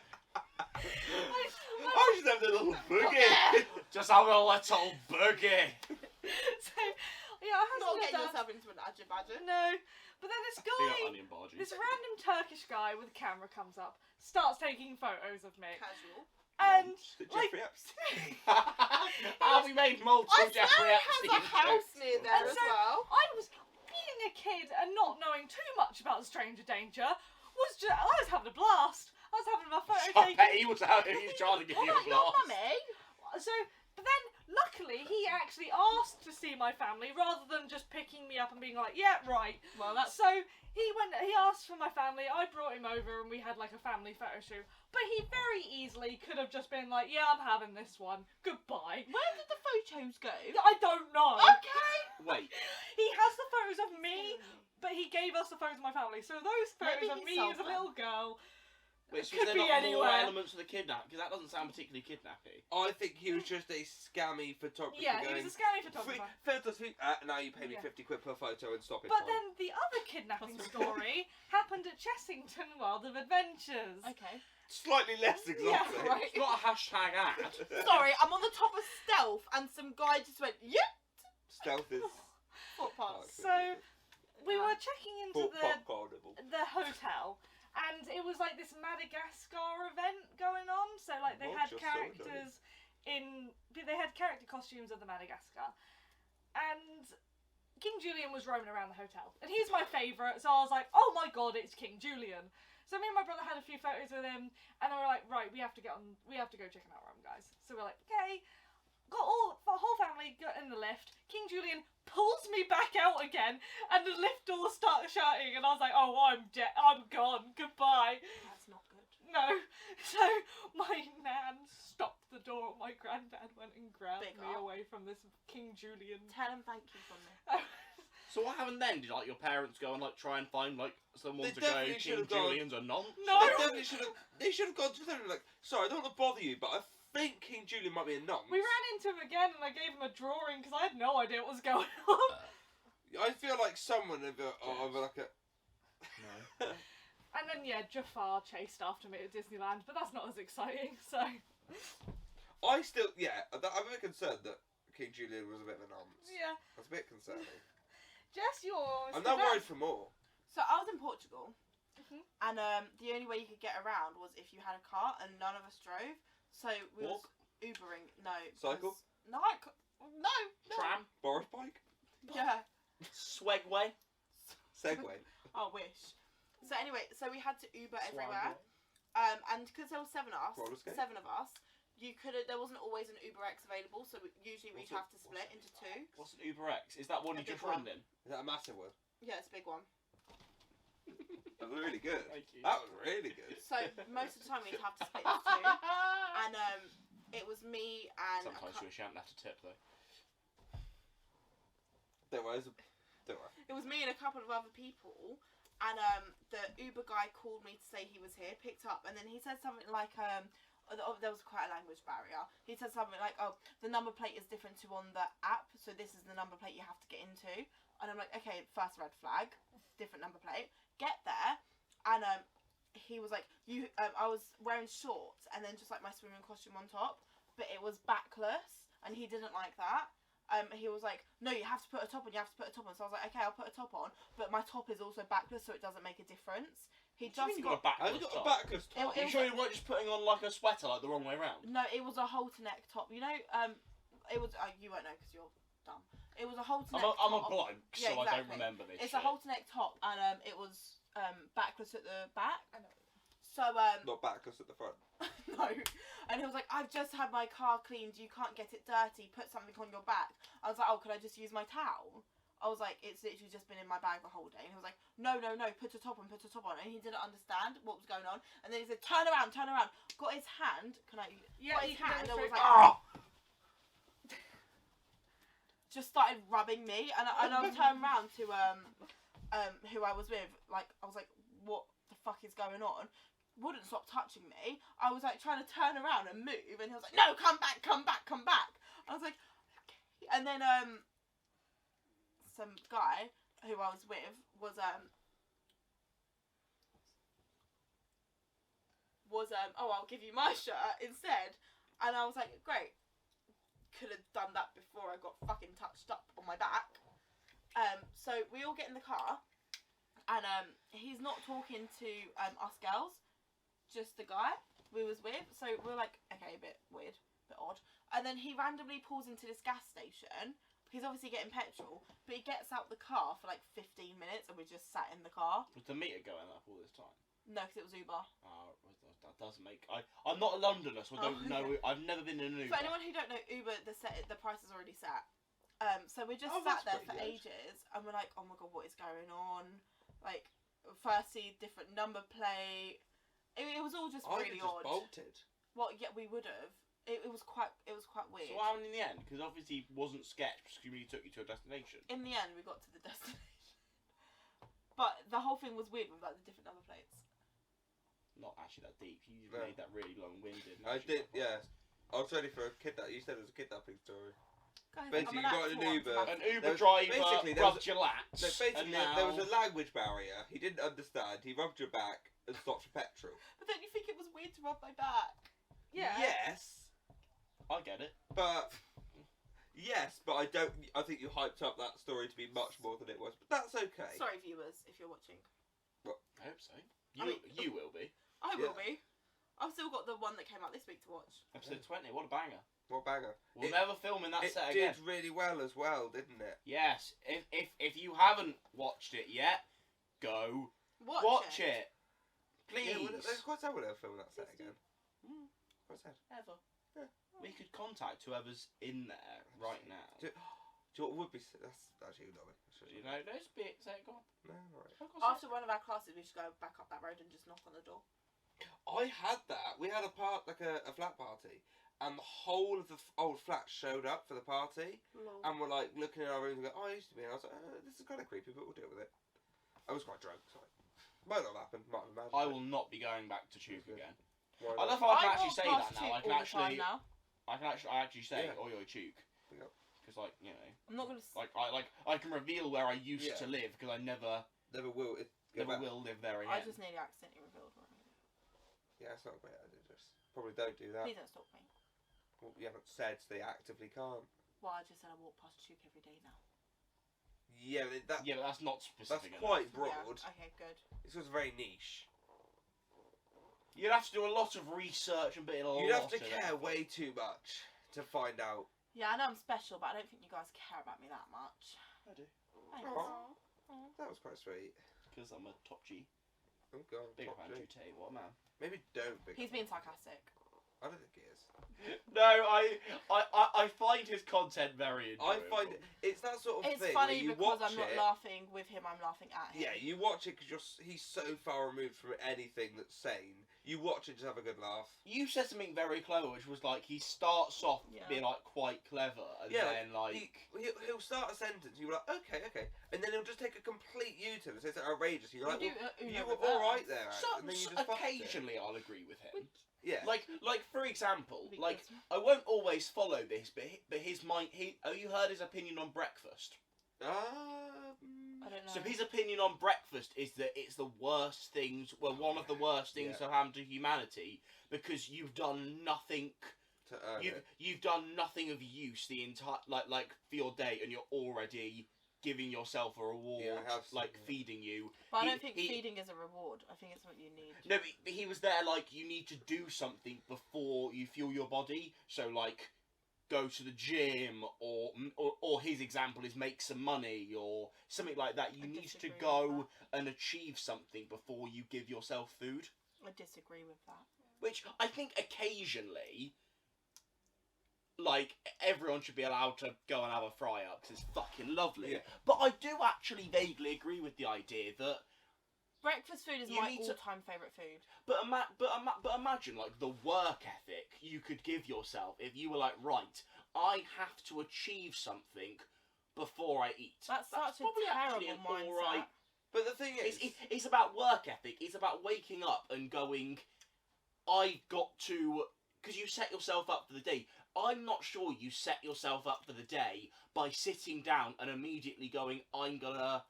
was just having a little boogie. Just have a little boogie. So yeah, I had Not some getting good yourself into an badger. No, but then this Big up guy, onion barges. this random Turkish guy with a camera comes up, starts taking photos of me, Casual. and Jeffrey Epstein. Have we made multiple I swear Jeffrey he has a Epstein house jokes? near there And as so- well. I was being a kid and not knowing too much about stranger danger. I was having a blast. I was having my photo I taken. bet he was trying to give What you a about your blast. mummy? So, but then luckily he actually asked to see my family rather than just picking me up and being like, yeah, right. Well, that's So he asked for my family. I brought him over and we had like a family photo shoot. But he very easily could have just been like, yeah, I'm having this one. Goodbye. Where did the photos go? I don't know. Okay. Wait, He has the photos of me, but he gave us the photos of my family. So those photos Maybe of he me sold as a them. little girl. Which Could was there be not more anywhere. elements of the kidnap? Because that doesn't sound particularly kidnappy. I think he was just a scammy photographer. Yeah, he going, was a scammy photographer. Filters, now you pay me Yeah. 50 quid per photo and stop it. But then the other kidnapping story happened at Chessington World of Adventures. Okay. Slightly less Yeah, exotic. right. It's not a hashtag ad. Sorry, I'm on the top of stealth, and some guy just went, yep, Stealth is. footpaths. So we were checking into Pop carnival. the hotel, and it was like this Madagascar event going on. So like they had characters they had character costumes of the Madagascar, and King Julian was roaming around the hotel, and he's my favourite. So I was like, oh my god, it's King Julian. So me and my brother had a few photos with him, and then we were like, right, we have to go check in our room, guys. So we're like, okay. Got the whole family got in the lift. King Julian pulls me back out again, and the lift doors start shutting, and I was like, oh, I'm gone. Goodbye. That's not good. No. So my nan stopped the door. My granddad went and grabbed Big me up. away from this King Julian. Tell him thank you from me. So what happened then? Did like your parents go and like try and find like someone They to go? definitely King should've gone- Julian's a nonce. No. They should have gone to them like, sorry, I don't want to bother you, but I think King Julian might be a nonce. We ran into him again, and I gave him a drawing because I had no idea what was going on. I feel like someone of like a. No. And then Jafar chased after me at Disneyland, but that's not as exciting. So I'm a bit concerned that King Julian was a bit of a nonce. yeah, That's a bit concerning. Jess, yours. I'm now worried for more. So I was in Portugal, Mhm. and the only way you could get around was if you had a car, and none of us drove. So we Walk? was Ubering. No. Cycle? 'cause- No. Tram, Boris bike? Yeah. Swegway, Segway? I wish. So anyway, so we had to Uber everywhere, Swagway. and because there were seven of Roller skate? us, there wasn't always an Uber X available. So usually we'd have to split into two. What's an Uber X? Is that one A you just big one. run in? Is that a massive one? Yeah, it's a big one. That was really good. Thank you. That was really good. So most of the time we'd have to split into two, and it was me and Sometimes you shan't have to tip though. Don't worry. it was me and a couple of other people, and the Uber guy called me to say he was here, picked up, and then he said something like there was quite a language barrier. He said something like, oh, the number plate is different to on the app, so this is the number plate you have to get into. And I'm like, okay, first red flag, different number plate. Get there, and he was like, I was wearing shorts and then just like my swimming costume on top, but it was backless, and he didn't like that. He was like, no, you have to put a top on, you have to put a top on. So I was like, okay, I'll put a top on, but my top is also backless, so it doesn't make a difference. He What do you just mean you got a Have backless you got top? a backless top? Are you sure you weren't just putting on like a sweater like the wrong way round? No, it was a halter neck top. You know, it was. You won't know because you're dumb. It was a halter neck top. I'm a bloke, so Yeah, I don't exactly. remember this. It's shit. a halter neck top, and it was backless at the back. I know. So Not backless at the front. no, and he was like, I've just had my car cleaned. You can't get it dirty. Put something on your back. I was like, oh, could I just use my towel? I was like, it's literally just been in my bag the whole day. And he was like, no, put a top on, put a top on. And he didn't understand what was going on. And then he said, turn around. Got his hand. Can I? Yeah, got you his can hand. And was demonstrate. like, Ah! just started rubbing me. And I was turned around to who I was with. Like, I was like, what the fuck is going on? Wouldn't stop touching me. I was like trying to turn around and move, and he was like, no, come back. I was like, okay. And then some guy who I was with was oh, I'll give you my shirt instead. And I was like, great. Could have done that before I got fucking touched up on my back. So we all get in the car, and he's not talking to us girls, just the guy we was with. So we're like, okay, a bit weird, a bit odd. And then he randomly pulls into this gas station. He's obviously getting petrol, but he gets out the car for like 15 minutes, and we just sat in the car. Was the meter going up all this time? No, because it was Uber. That does make. I'm not a Londoner, so I don't Oh, know. okay. I've never been in an Uber. For anyone who don't know, Uber, the price is already set. So we just Oh, sat that's there for pretty good. ages, and we're like, oh my god, what is going on? Like, firstly, different number plate. It was all just I really just odd. bolted. Well, yeah, we would have. It was quite weird. So what happened in the end? Because obviously it wasn't sketch, because he really took you to a destination. In the end, we got to the destination, but the whole thing was weird with like the different number plates. not actually that deep. You No. made that really long-winded. I did, yeah. I was ready for a kidnap. You said it was a kidnapping story. Guys, Basically, I'm you got an an Uber. actual An Uber There was- driver basically, there rubbed was your lats. No, basically, and there was now- a language barrier. He didn't understand. He rubbed your back and stopped for petrol. But don't you think it was weird to rub my back? Yeah. Yes, I get it. but I don't. I think you hyped up that story to be much more than it was. But that's okay. Sorry, viewers, if you're watching. I hope so. I mean- You will be. I will Yeah. be. I've still got the one that came out this week to watch. Episode 20. What a banger. What banger! We'll It- never film in that It set did again. really well as well, didn't it? Yes. If you haven't watched it yet, go watch it. Please. Yeah, it's quite sad when they'll film that set Please do. again. Mm, Quite sad. ever. Yeah. We could contact whoever's in there right now. Do you know what would be? That's actually not me. You know, those bits. Go on. No, alright. Go on, After one of our classes, we should go back up that road and just knock on the door. I had that. We had a flat party, and the whole of the old flat showed up for the party, Lol. and we're like looking in our rooms and go, "Oh, I used to be." And I was like, "This is kind of creepy, but we'll deal with it." I was quite drunk, so might not happen. Might have imagined. I it. will not be going back to Tube Okay. again. Why I not? love how I can walk actually say past that now. Tube I can all the time actually, now. I actually say, Yeah. "Oi, oi, Tuke," Yeah. because you know, I'm not gonna. I can reveal where I used Yeah. to live because I never Never will. never will live there again. I just nearly accidentally revealed where I'm gonna Yeah, it's not a great idea. Just probably don't do that. Please don't stop me. Well, you haven't said they actively can't. Well, I just said I walk past Tube every day now. Yeah, that Yeah, but that's not that's specific quite enough. broad. Yeah. Okay, good. This was very niche. You'd have to do a lot of research and put in a You'd have lot to of care effort. way too much to find out. Yeah, I know I'm special, but I don't think you guys care about me that much. I do, Thanks. Oh. Aw. That was quite sweet. because I'm a top G. Oh god, Big top fan, G. Jute. What a man. Maybe don't. Big He's fan. being sarcastic. I don't think he is. No, I find his content very I enjoyable. find it's that sort of It's thing funny where you because watch I'm not it. laughing with him, I'm laughing at him. Yeah, you watch it because he's so far removed from anything that's sane. You watch it, just have a good laugh. You said something very clever, which was like he starts off Yeah. being like quite clever, and Yeah, then like He'll start a sentence, you're like, okay, and then he'll just take a complete U-turn and say something outrageous. You're like, We do, well, Uno you were reverse. all right there, Alex, so, and then you so just fucked it. occasionally I'll agree with him. Yeah. Like for example, Because- like I won't always follow this, but his mind. Oh, you heard his opinion on breakfast. I don't know. So his opinion on breakfast is that it's the worst things, well, one of the worst things Yeah. to happen to humanity because you've done nothing. to earn it. You've done nothing of use the entire like for your day, and you're already giving yourself a reward, Yeah, I have seen like that. feeding you. But I he- don't think he- feeding is a reward. I think it's what you need. No, but he was there like you need to do something before you fuel your body. So like go to the gym, or his example is make some money or something like that. You I need to disagree with go and achieve something before you give yourself food. I disagree with that. Which I think occasionally, like, everyone should be allowed to go and have a fry up because it's fucking lovely. Yeah. But I do actually vaguely agree with the idea that. Breakfast food is You my need to- all-time favourite food. But imagine, like, the work ethic you could give yourself if you were like, right, I have to achieve something before I eat. That's such a probably actually terrible an mindset. alright. But the thing is, It's about work ethic. It's about waking up and going, I've got to, because you set yourself up for the day. I'm not sure you set yourself up for the day by sitting down and immediately going, I'm gonna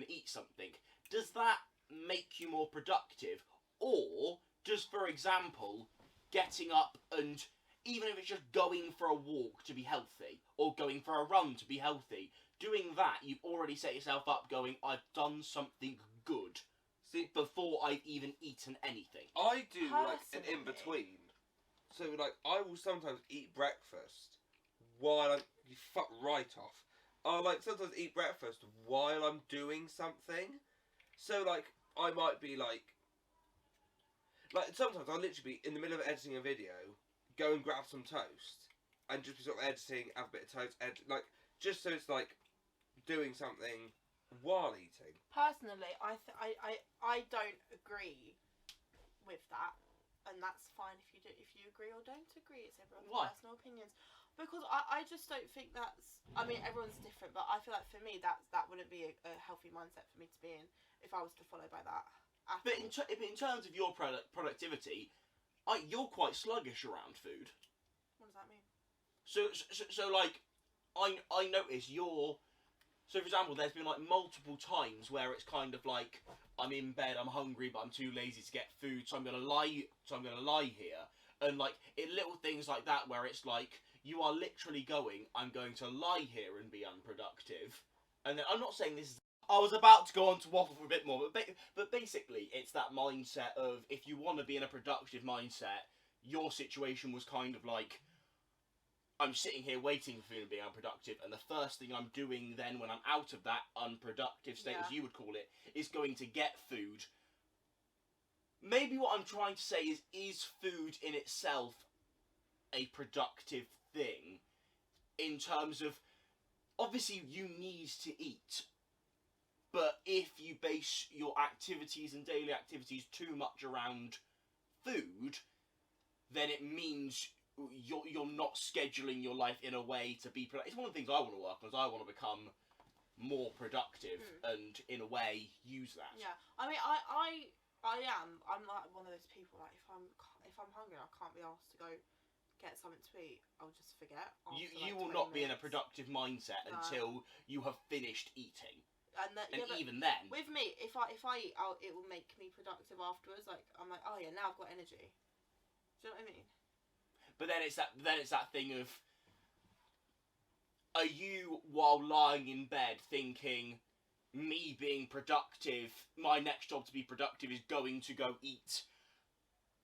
eat something. Does that make you more productive? Or does, for example, getting up and, even if it's just going for a walk to be healthy, or going for a run to be healthy, doing that, you've already set yourself up going, I've done something good see, before I've even eaten anything. I do like an Personally. in-between. So, like, I will sometimes eat breakfast while I'm... You fuck right off. I'll, like, sometimes eat breakfast while I'm doing something. So, like, I might be, like, sometimes I'll literally be in the middle of editing a video, go and grab some toast, and just be sort of editing, have a bit of toast, like, just so it's, like, doing something while eating. Personally, I don't agree with that, and that's fine if you do. If you agree or don't agree, it's everyone's Why? personal opinions. Because I just don't think that's. I mean, everyone's different, but I feel like for me that wouldn't be a healthy mindset for me to be in if I was to follow by that at But all. in terms of your productivity, you're quite sluggish around food. What does that mean? So like, I notice you're. So for example, there's been like multiple times where it's kind of like I'm in bed, I'm hungry, but I'm too lazy to get food, so I'm gonna lie here, and like little things like that where it's like you are literally going, I'm going to lie here and be unproductive, and then I'm not saying this is. I was about to go on to waffle for a bit more, but basically it's that mindset of if you want to be in a productive mindset, your situation was kind of like. I'm sitting here waiting for food and being unproductive, and the first thing I'm doing then when I'm out of that unproductive state, as you would call it, is going to get food. Maybe what I'm trying to say is food in itself a productive thing? In terms of, obviously you need to eat, but if you base your activities and daily activities too much around food, then it means you're not scheduling your life in a way to be productive. It's one of the things I want to work on, is I want to become more productive and, in a way, use that. Yeah, I mean, I'm like one of those people, like, if I'm hungry, I can't be asked to go get something to eat, I'll just forget. You will not be in a productive mindset until you have finished eating. And even then, with me, if I eat, it will make me productive afterwards. Like, I'm like, oh yeah, now I've got energy. Do you know what I mean? But then it's that thing of, are you, while lying in bed, thinking, me being productive, my next job to be productive is going to go eat,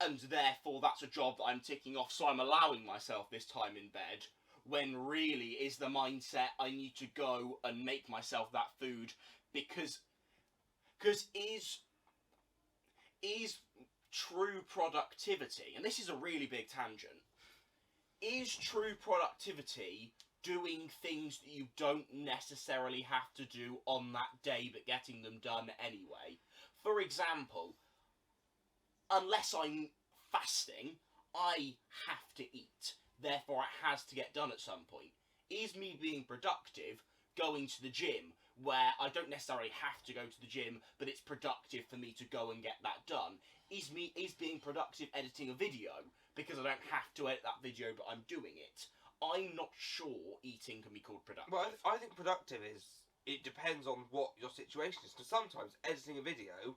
and therefore that's a job that I'm ticking off, so I'm allowing myself this time in bed, when really is the mindset I need to go and make myself that food, because is true productivity, and this is a really big tangent, is true productivity doing things that you don't necessarily have to do on that day, but getting them done anyway? For example, unless I'm fasting, I have to eat. Therefore, it has to get done at some point. Is me being productive going to the gym, where I don't necessarily have to go to the gym, but it's productive for me to go and get that done? Is being productive editing a video, because I don't have to edit that video, but I'm doing it? I'm not sure eating can be called productive. Well, I think productive it depends on what your situation is. Because sometimes editing a video,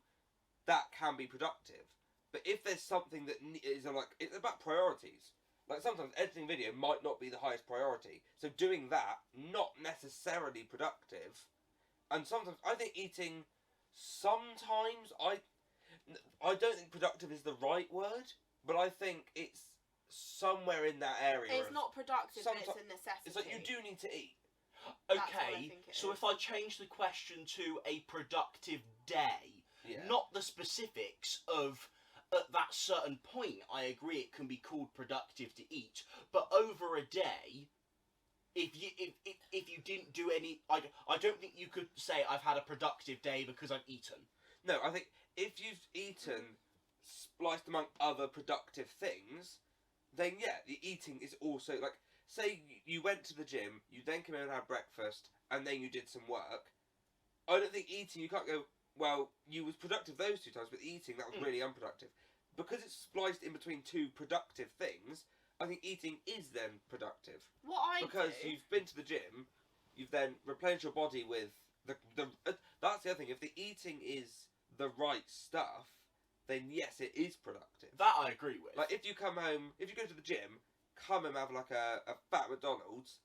that can be productive. But if there's something that is like, it's about priorities. Like sometimes editing a video might not be the highest priority. So doing that, not necessarily productive. And sometimes, I think eating, sometimes, I don't think productive is the right word. But I think it's somewhere in that area. It's not productive, but it's a necessity. It's like you do need to eat. Okay, so if I change the question to a productive day, not the specifics of at that certain point, I agree it can be called productive to eat, but over a day, if you didn't do any, I don't think you could say I've had a productive day because I've eaten. No, I think if you've eaten spliced among other productive things, then yeah, the eating is also, like, say you went to the gym, you then came in and had breakfast, and then you did some work. I don't think eating, you can't go, well, you was productive those 2 times, but eating, that was really unproductive. Because it's spliced in between 2 productive things, I think eating is then productive. Because you've been to the gym, you've then replenished your body with that's the other thing, if the eating is the right stuff, then yes, it is productive. That I agree with. Like, if you come home, if you go to the gym, come and have like a fat McDonald's,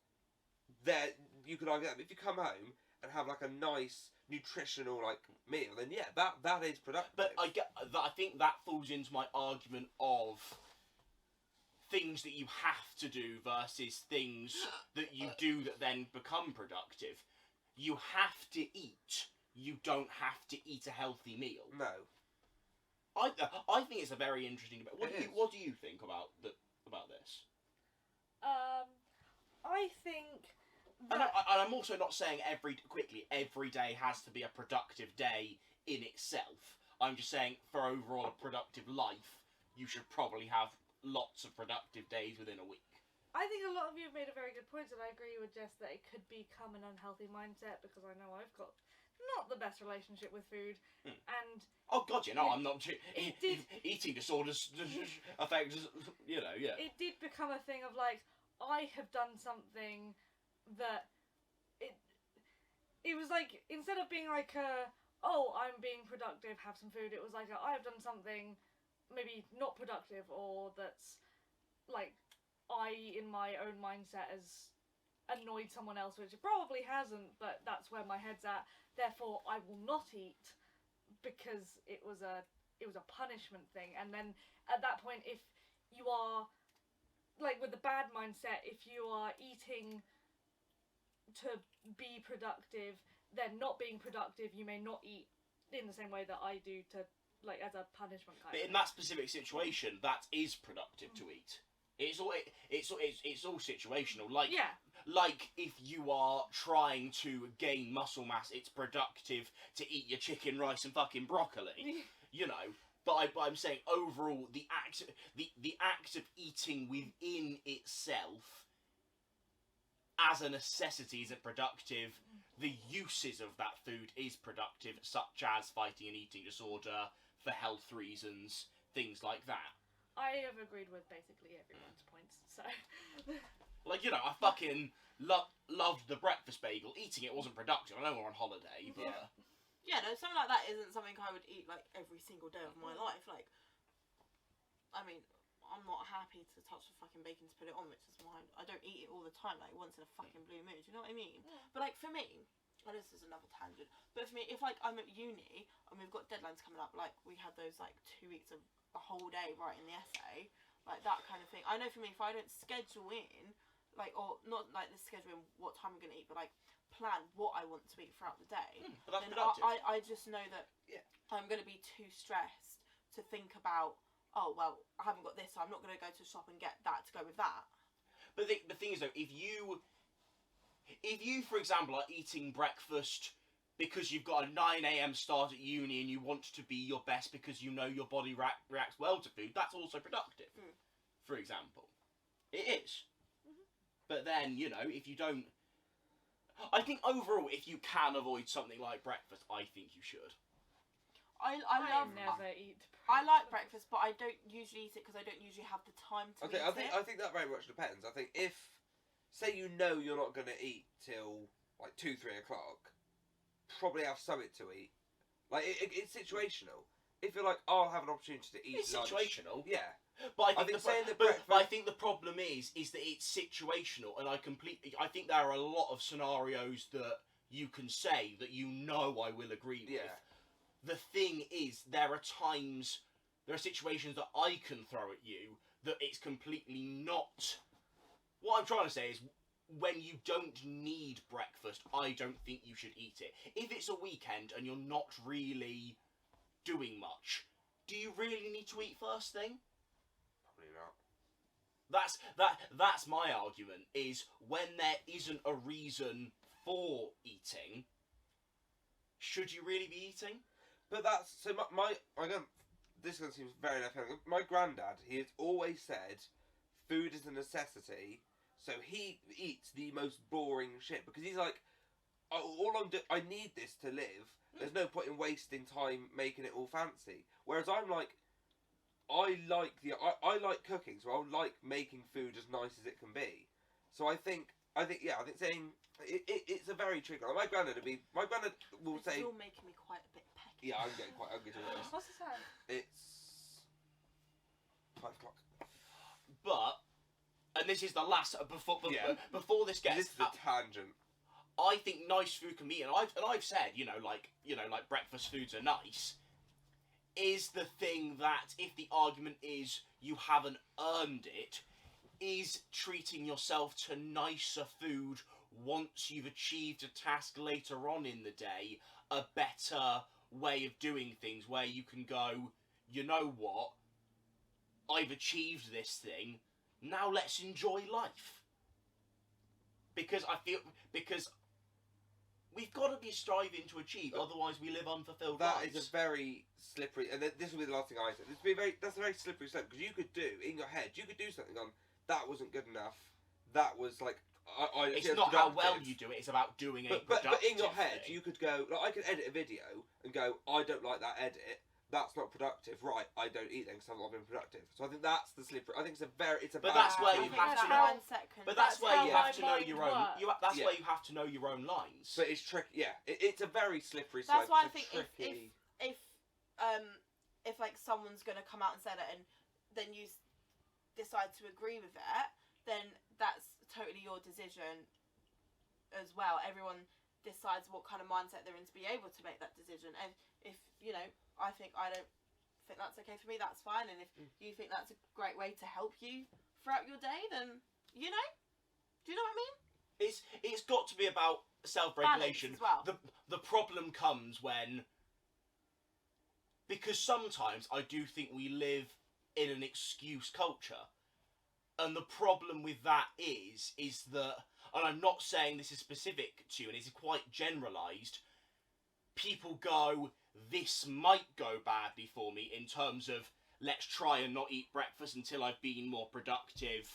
there, you could argue that. But if you come home and have like a nice nutritional like meal, then yeah, that is productive. But I think that falls into my argument of things that you have to do versus things that you do that then become productive. You have to eat. You don't have to eat a healthy meal. No. I think it's a very interesting debate. What do you think about this? I think. And I'm also not saying every day has to be a productive day in itself. I'm just saying for overall a productive life, you should probably have lots of productive days within a week. I think a lot of you have made a very good point, and I agree with Jess that it could become an unhealthy mindset, because I know I've got not the best relationship with food, and Oh God, you know, It- I'm not. it did- Eating disorders affect, you know, yeah. it did become a thing of like, I have done something that it was like, instead of being like oh, I'm being productive, have some food, it was like I have done something maybe not productive, or that's like I in my own mindset has annoyed someone else, which it probably hasn't, but that's where my head's at, therefore I will not eat, because it was a punishment thing. And then at that point, if you are like with the bad mindset, if you are eating to be productive, then not being productive, you may not eat in the same way that I do, to like as a punishment kind But of in that specific situation, that is productive to eat. It's all situational. Like yeah. like if you are trying to gain muscle mass, it's productive to eat your chicken, rice, and fucking broccoli. You know. But I'm saying overall, the act of eating within itself, as a necessity, isn't productive. The uses of that food is productive, such as fighting an eating disorder, for health reasons, things like that. I have agreed with basically everyone's points, so Like, you know, I fucking loved the breakfast bagel. Eating it wasn't productive. I know we're on holiday, but... Yeah, no, something like that isn't something I would eat like every single day of my life. Like, I mean, I'm not happy to touch the fucking bacon to put it on, which is why I don't eat it all the time, like once in a fucking blue moon. Do you know what I mean? Yeah. But like for me, oh, this is another tangent. But for me, if like I'm at uni and we've got deadlines coming up, like we had those like 2 weeks of a whole day writing the essay, like that kind of thing. I know for me, if I don't schedule in, like, or not like the scheduling what time I'm gonna eat, but like plan what I want to eat throughout the day, but that's then productive. I just know that I'm going to be too stressed to think about, oh, well, I haven't got this, so I'm not going to go to the shop and get that to go with that. But the thing is, though, if you, for example, are eating breakfast because you've got a 9 a.m. start at uni and you want to be your best because you know your body reacts well to food, that's also productive, for example. It is. But then, you know, if you don't... I think overall, if you can avoid something like breakfast, I think you should. I never eat breakfast. I like breakfast, but I don't usually eat it because I don't usually have the time to eat it. I think that very much depends. I think if, say, you know you're not going to eat till like 2-3 o'clock, probably have something to eat. Like it's situational. If you're like, oh, I'll have an opportunity to eat It's lunch. situational. Yeah. But I think the problem is that it's situational, and I think there are a lot of scenarios that you can say that you know I will agree with. Yeah. The thing is, there are situations that I can throw at you that it's completely not. What I'm trying to say is, when you don't need breakfast, I don't think you should eat it. If it's a weekend and you're not really doing much, do you really need to eat first thing? Probably not. That's my argument, is when there isn't a reason for eating, should you really be eating? But that's so my again. This one seems very left-handed. My granddad, he has always said, food is a necessity. So he eats the most boring shit because he's like, I need this to live. There's no point in wasting time making it all fancy. Whereas I'm like, I like cooking, so I like making food as nice as it can be. So I think saying it's a very tricky. Like my granddad will It's say, still making me quite a bit pecky. yeah, I'm getting quite hungry to this. What's the time? It's 5 o'clock. But, and this is the last before this gets This is a tangent. I think nice food can be, and I've said, like breakfast foods are nice, is the thing that, if the argument is you haven't earned it, is treating yourself to nicer food once you've achieved a task later on in the day a better way of doing things, where you can go, you know what, I've achieved this thing, now let's enjoy life. Because we've got to be striving to achieve, otherwise we live unfulfilled That lives. is a very slippery, and this will be the last thing I said. That's a very slippery slope, because you could do, in your head, you could do something on, that wasn't good enough, that was like, It's see it as not how well productive. you do it. It's about doing a But productive in your head, thing. you could go, like, I could edit a video and go, I don't like that edit. That's not productive. Right, I don't eat then because I've not been productive. So I think that's the slippery. I think it's a But balance that's where I you think have that to know- mindset can- But that's where how you my have to know mind your own. works. That's Yeah. where you have to know your own lines. But it's tricky. Yeah, it's a very slippery slope. That's why I It's a think tricky... if like someone's gonna come out and say that, and then you decide to agree with it, then that's totally your decision as well. Everyone decides what kind of mindset they're in to be able to make that decision. And if you know, I don't think that's okay for me, that's fine. And if you think that's a great way to help you throughout your day, then you know, do you know what I mean? It's got to be about self-regulation. Balance as well. The problem comes when, because sometimes I do think we live in an excuse culture, and the problem with that is that, and I'm not saying this is specific to you, and it's quite generalised, people go, this might go badly for me in terms of, let's try and not eat breakfast until I've been more productive,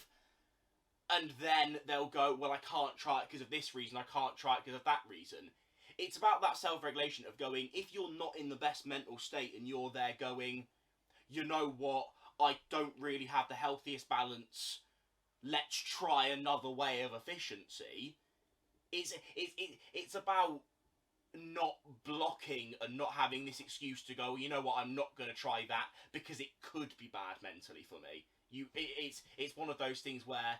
and then they'll go, well, I can't try it because of this reason, I can't try it because of that reason. It's about that self-regulation of going, if you're not in the best mental state and you're there going, you know what, I don't really have the healthiest balance, let's try another way of efficiency. It's about not blocking and not having this excuse to go, you know what, I'm not going to try that because it could be bad mentally for me. It's one of those things where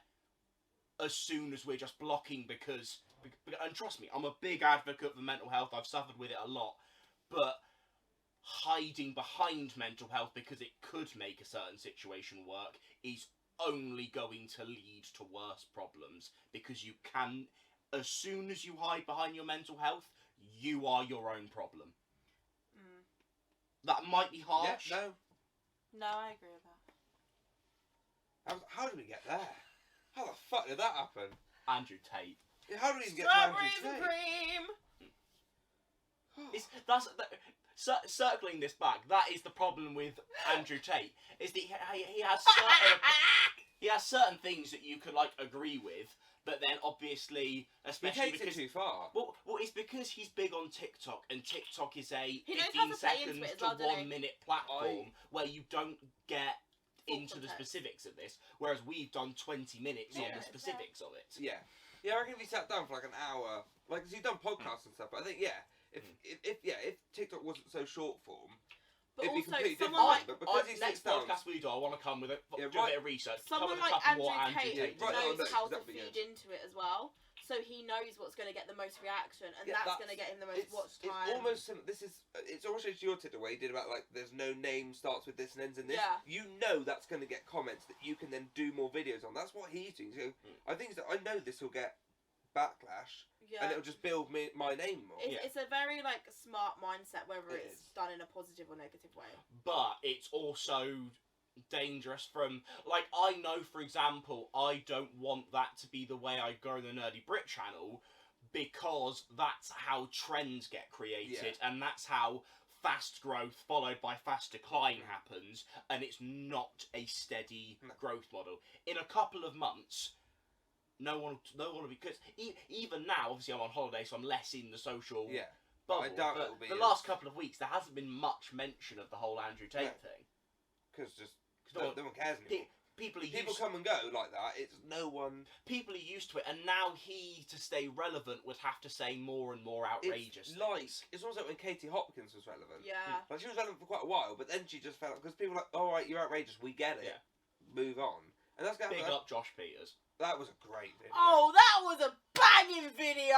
as soon as we're just blocking because, and trust me, I'm a big advocate for mental health, I've suffered with it a lot, but hiding behind mental health because it could make a certain situation work is only going to lead to worse problems, because you can, as soon as you hide behind your mental health, you are your own problem. That might be harsh. Yeah, No, I agree with that. How did we get there? How the fuck did that happen? Andrew Tate. How did we even get to Andrew Strawberries and Tate? cream. Circling this back, that is the problem with Andrew Tate, is that he has certain things that you could like agree with, but then obviously, He especially takes because it too far. well, it's because he's big on TikTok, and TikTok is a He knows how 15 to play into seconds it as to well, doesn't he? 1 minute platform where you don't get Full into the context. specifics of this, whereas we've done 20 minutes on Yeah. the specifics of it. Yeah. Yeah, I reckon if he sat down for like an hour, like, 'cause he's done podcasts and stuff, but I think, yeah, if TikTok wasn't so short form, But it'd be also, completely someone different. like But because he Next sits down... podcast we do, I want to come with do a right. bit of research, someone cover the like top of Andrew what Andrew Tate Tate right, does. knows how to that'd be feed good. into it as well, so he knows what's going to get the most reaction, and Yeah, that's going to get him the most watch time. It's almost similar. It's almost like your Twitter where you did about like there's no name starts with this and ends in this. Yeah. You know that's going to get comments that you can then do more videos on. That's what he's doing. So I think that I know this will get backlash Yeah. and it'll just build my name more. It's a very like smart mindset, whether It it's is. done in a positive or negative way. But it's also dangerous from, like, I know, for example, I don't want that to be the way I grow the Nerdy Brit channel, because that's how trends get created, and that's how fast growth followed by fast decline happens, and it's not a steady growth model. In a couple of months, no one will be, because even now, obviously I'm on holiday, so I'm less in the social Yeah. bubble, I doubt but it'll be the as- last couple of weeks there hasn't been much mention of the whole Andrew Tate No. thing. Because just no no one cares anymore. People are People used come and go like that. It's no one. people are used to it, and now he, to stay relevant, would have to say more and more outrageous It's like things. it's almost like when Katie Hopkins was relevant. Yeah. Like she was relevant for quite a while, but then she just fell because people were like, "All right, you're outrageous. We get it. Yeah. Move on." And that's Big that, up Josh Peters. that was a great video. Oh, that was a banging video!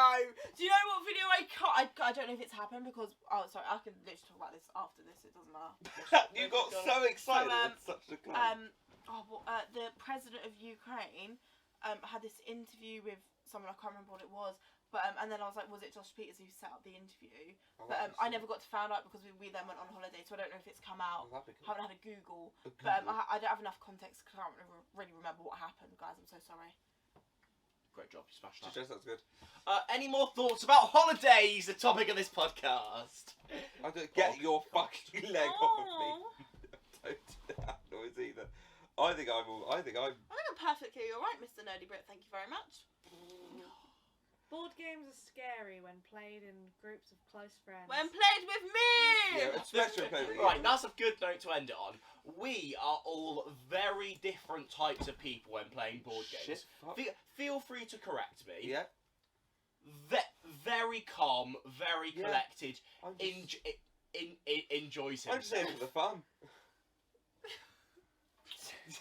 Do you know what video I cut? I don't know if it's happened because... Oh, sorry, I can literally talk about this after this, it doesn't matter. You got so excited. It's such a claim. The president of Ukraine had this interview with someone, I can't remember what it was, but and then I was like, was it Josh Peters who set up the interview? But I never got to find out because we then went on holiday, so I don't know if it's come out. I haven't had a Google, but I don't have enough context because I can't really remember what happened, guys. I'm so sorry. Great job, you smashed that. Just that's good. Any more thoughts about holidays, the topic of this podcast? I don't get your fucking leg off of me. Oh. Don't do that noise either. I think I'm. I think I'm perfectly alright, Mr. Nerdy Brit. Thank you very much. Board games are scary when played in groups of close friends. When played with me! Yeah, especially when playing with you. Right, that's a good note to end it on. We are all very different types of people when playing board games. Shit, fuck. Feel free to correct me. Yeah. Very calm, very Yeah. collected. I'm just, Enjoys I'm just saying himself. for the fun.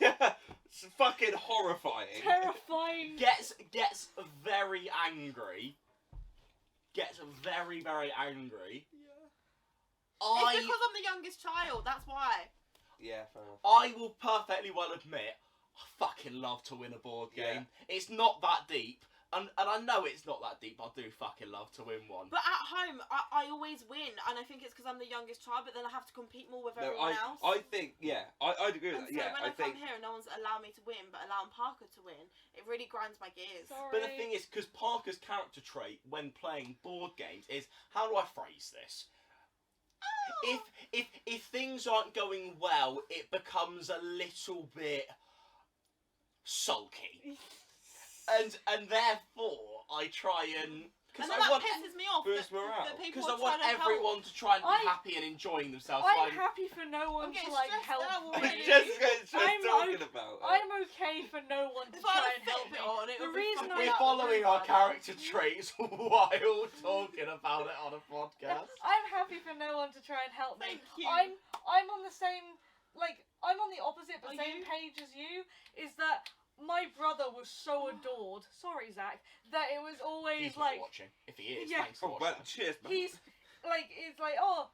Yeah, it's fucking horrifying. Terrifying. Gets very angry. Gets very angry. It's because I'm the youngest child, that's why. Yeah, fair enough. I will perfectly well admit, I fucking love to win a board game. It's not that deep, and I know it's not that deep. I do fucking love to win one. But at home, I always win, and I think it's because I'm the youngest child, but then I have to compete more with everyone else. I think, I'd agree with And that. so Yeah, when I I come think. here and no one's allowing me to win, but allowing Parker to win, it really grinds my gears. Sorry. But the thing is, because Parker's character trait when playing board games is, how do I phrase this? If things aren't going well, it becomes a little bit sulky, and therefore I try and because And then I that want pisses me off. boost morale. That people because I are want trying to everyone to try and be I- happy and enjoying themselves. I'm by- happy for no one I'm getting to like stressed help now me. already. Just I'm talking okay- about it. I'm okay for no one to If I try had and a help Fitbit me. on, it The would be reason fucking I- We're out of the following room our by now. character traits while talking about it on a podcast. I'm happy for no one to try and help me. Thank you. I'm on the same, like, I'm on the opposite but Are same you? page as you. Is that my brother was so adored. Sorry, Zach. That it was always He's like not watching. If he is, Yeah. thanks for Oh, watching. well, cheers, man. he's like it's like oh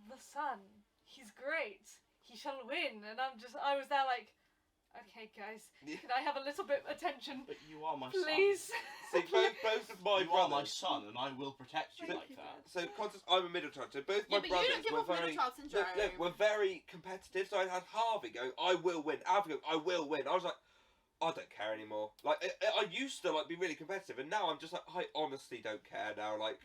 the son, he's great. He shall win, and I was there like, okay guys, Yeah. can I have a little bit of attention, But you are my son. please? See, both of my You are my brothers. son, and I will protect you Thank like you, that. So, context, I'm a middle child. So both Yeah, my but you brothers don't give were off middle very. child syndrome. Were very competitive. So I had Harvey going, "I will win." Alfie going, "I will win." I was like, I don't care anymore. Like I used to like be really competitive, and now I'm just like, I honestly don't care now. Like,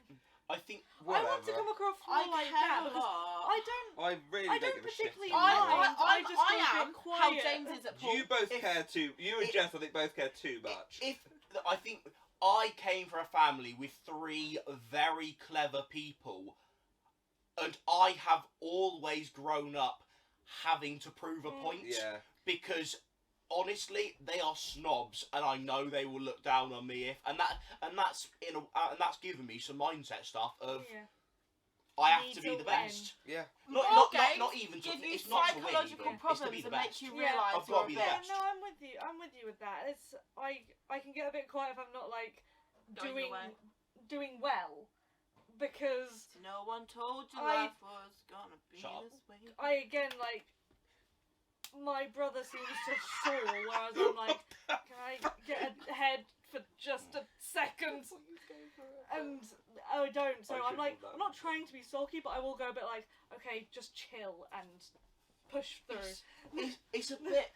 I think whatever. I want to come across I more like care that a because lot. I don't. I really I don't don't give a shit. particularly anymore. mind. I just I go a bit am how quiet. James is at pool. You both If- care too. You and if- Jess, I think, both care too much. I think I came from a family with 3 very clever people, and I have always grown up having to prove a point Yeah. because honestly they are snobs, and I know they will look down on me if and that's given me some mindset stuff of Yeah. I have Need to be to the win. best. Yeah. Not games even to, give you it's not to win psychological even, it's to problems be the and make best. you Yeah. realise I've you're gotta a be the bitch. Yeah, best. no, I'm with you. I'm with you with that. It's I can get a bit quiet if I'm not like Going your way. doing well because No one told you I- life was gonna be Shut up. this way. I again like my brother seems to soar, whereas I'm like, can I get ahead for just a second? And I don't. So I I'm should like, do that. I'm not trying to be sulky, but I will go a bit like, okay, just chill and push through. It's a bit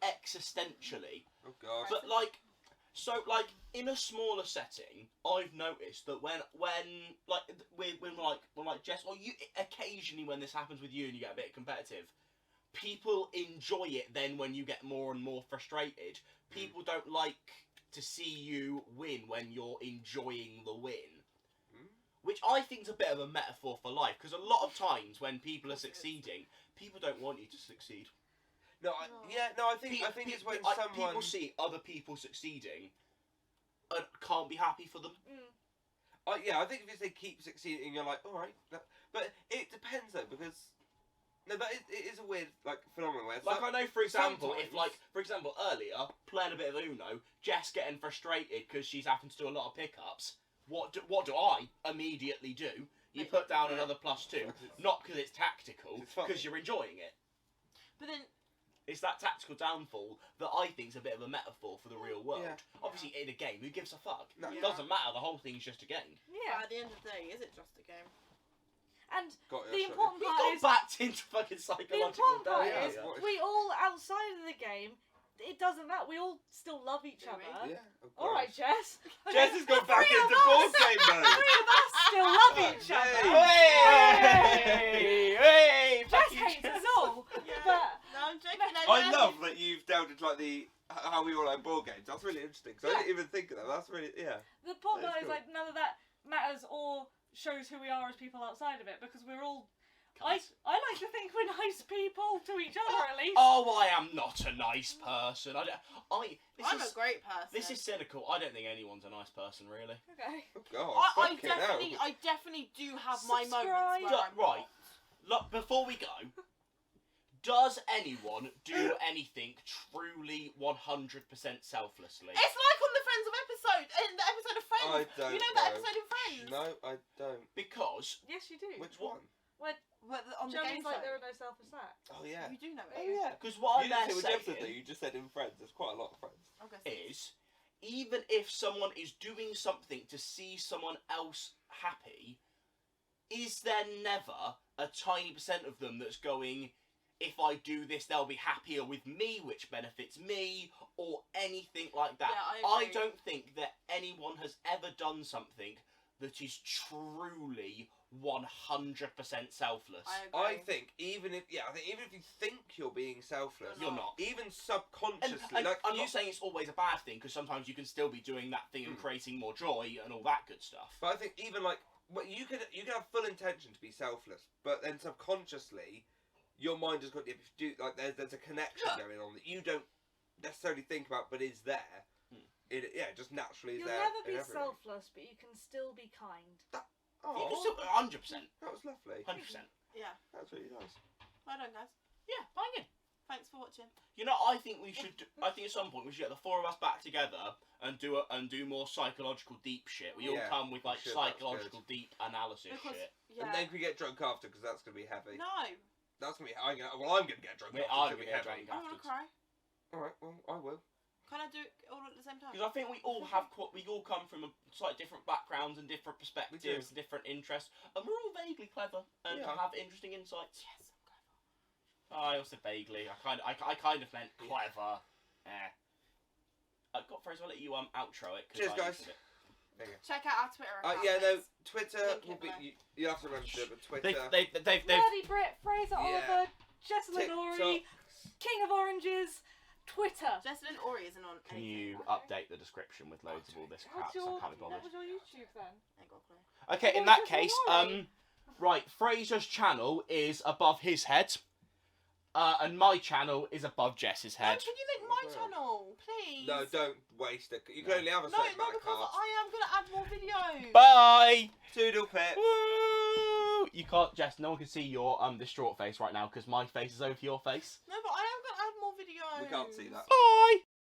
existentially. Oh god. But like in a smaller setting, I've noticed that when Jess, or you occasionally when this happens with you and you get a bit competitive, people enjoy it. Then when you get more and more frustrated, people don't like to see you win when you're enjoying the win. Which I think is a bit of a metaphor for life, because a lot of times when people are succeeding, people don't want you to succeed. No, I think it's when someone. People see other people succeeding and can't be happy for them. I think if they keep succeeding, you're like, all right. But it depends though, because no, it is a weird phenomenon where Like I know, for example, if sometimes- for example earlier playing a bit of Uno, Jess getting frustrated because she's having to do a lot of pickups. What do I immediately do? You put down another +2, not because it's tactical, It's fun. because you're enjoying it. But then It's that tactical downfall that I think is a bit of a metaphor for the real world. Yeah. Obviously, in a game, who gives a fuck? No. It doesn't matter. The whole thing's just a game. Yeah, at the end of the day, is it just a game? and Got the you, important We part got is backed into fucking the psychological important part data. is What is- we all outside of the game. It doesn't matter. We all still love each Do we? other. Yeah. Oh, All right, gosh. Jess. Jess has gone back Three of into us- board game mode. Three of us still love each Yay. other. Hey! Jess hates us all. But No, I'm joking. I love that you've delved into the how we all like board games. That's really interesting. So I didn't even think of that. That's really The problem That is is cool. like none of that matters or shows who we are as people outside of it because we're all. I like to think we're nice people to each other at least. Oh, I am not a nice person. I'm a great person. This is cynical. I don't think anyone's a nice person, really. Okay. Oh God. I definitely do have my moments where I'm Right. Look, before we go, does anyone do anything truly 100% selflessly? It's like on the Friends of episode, in the episode of Friends. I don't you know that episode in Friends? No, I don't. Because Yes, you do. Which one? On the game Johnny's like show. there are no selfish acts. Oh yeah. You do know Oh it. yeah. because what You I'm didn't say which episode though. saying You just said in Friends. There's quite a lot of Friends. Okay. is, even if someone is doing something to see someone else happy, is there never a tiny % of them that's going, if I do this, they'll be happier with me, which benefits me, or anything like that? Yeah, I agree. don't think that anyone has ever done something that is truly 100% selfless. I think even if you think you're being selfless, You're not. even And, subconsciously. and like I'm not saying it's always a bad thing, because sometimes you can still be doing that thing and creating more joy and all that good stuff. But I think even like you could have full intention to be selfless, but then subconsciously, your mind has got if you do like there's a connection going on that you don't necessarily think about, but is there. It just naturally is You'll there. never be in everything. selfless, but you can still be kind. Oh, You can still 100%. that was lovely. 100%. Yeah. That was really nice. Well done, guys. Yeah, banging. Thanks for watching. You know, I think we should. I think at some point we should get the four of us back together and do more psychological deep shit. We all Yeah, come with we like should, that's psychological deep analysis Because shit. yeah. And then we get drunk after because that's gonna be heavy. No. That's gonna be. I'm gonna get drunk. I'm after, gonna it's get heavy. drunk. I want to cry. All right. Well, I will. Can I do it all at the same time? Because I think we all come from a slightly different backgrounds and different perspectives, and different interests, and we're all vaguely clever and Yeah. have interesting insights. Yes, I'm clever. I also vaguely. I kind of meant clever. Godfrey, I'll let you outro it. 'Cause Cheers, I guys. did it. There you Check out our Twitter go. account. Yeah, no. mates. Twitter Link will it be. below. You have to remember it, but Twitter. They've Bloody Brit, Fraser Yeah. Oliver, Jessalyn Ori, TikTok. King of Oranges, Twitter. Jessalyn Ori isn't on Can anything. you update the description with loads of all this crap? What's So your, I can't be what bothered. was your YouTube then? I ain't got a clue. Okay, in Oh, that just case, Rory. right, Fraser's channel is above his head, and my channel is above Jess's No, head. can you link my Okay. channel, please? No, don't waste it. You can only have a No, certain no, amount of because cards. I am gonna add more videos. Bye. Toodle pet. Woo! You can't, Jess. No one can see your distraught face right now because my face is over your face. No, but I am gonna add more videos. We can't see that. Bye.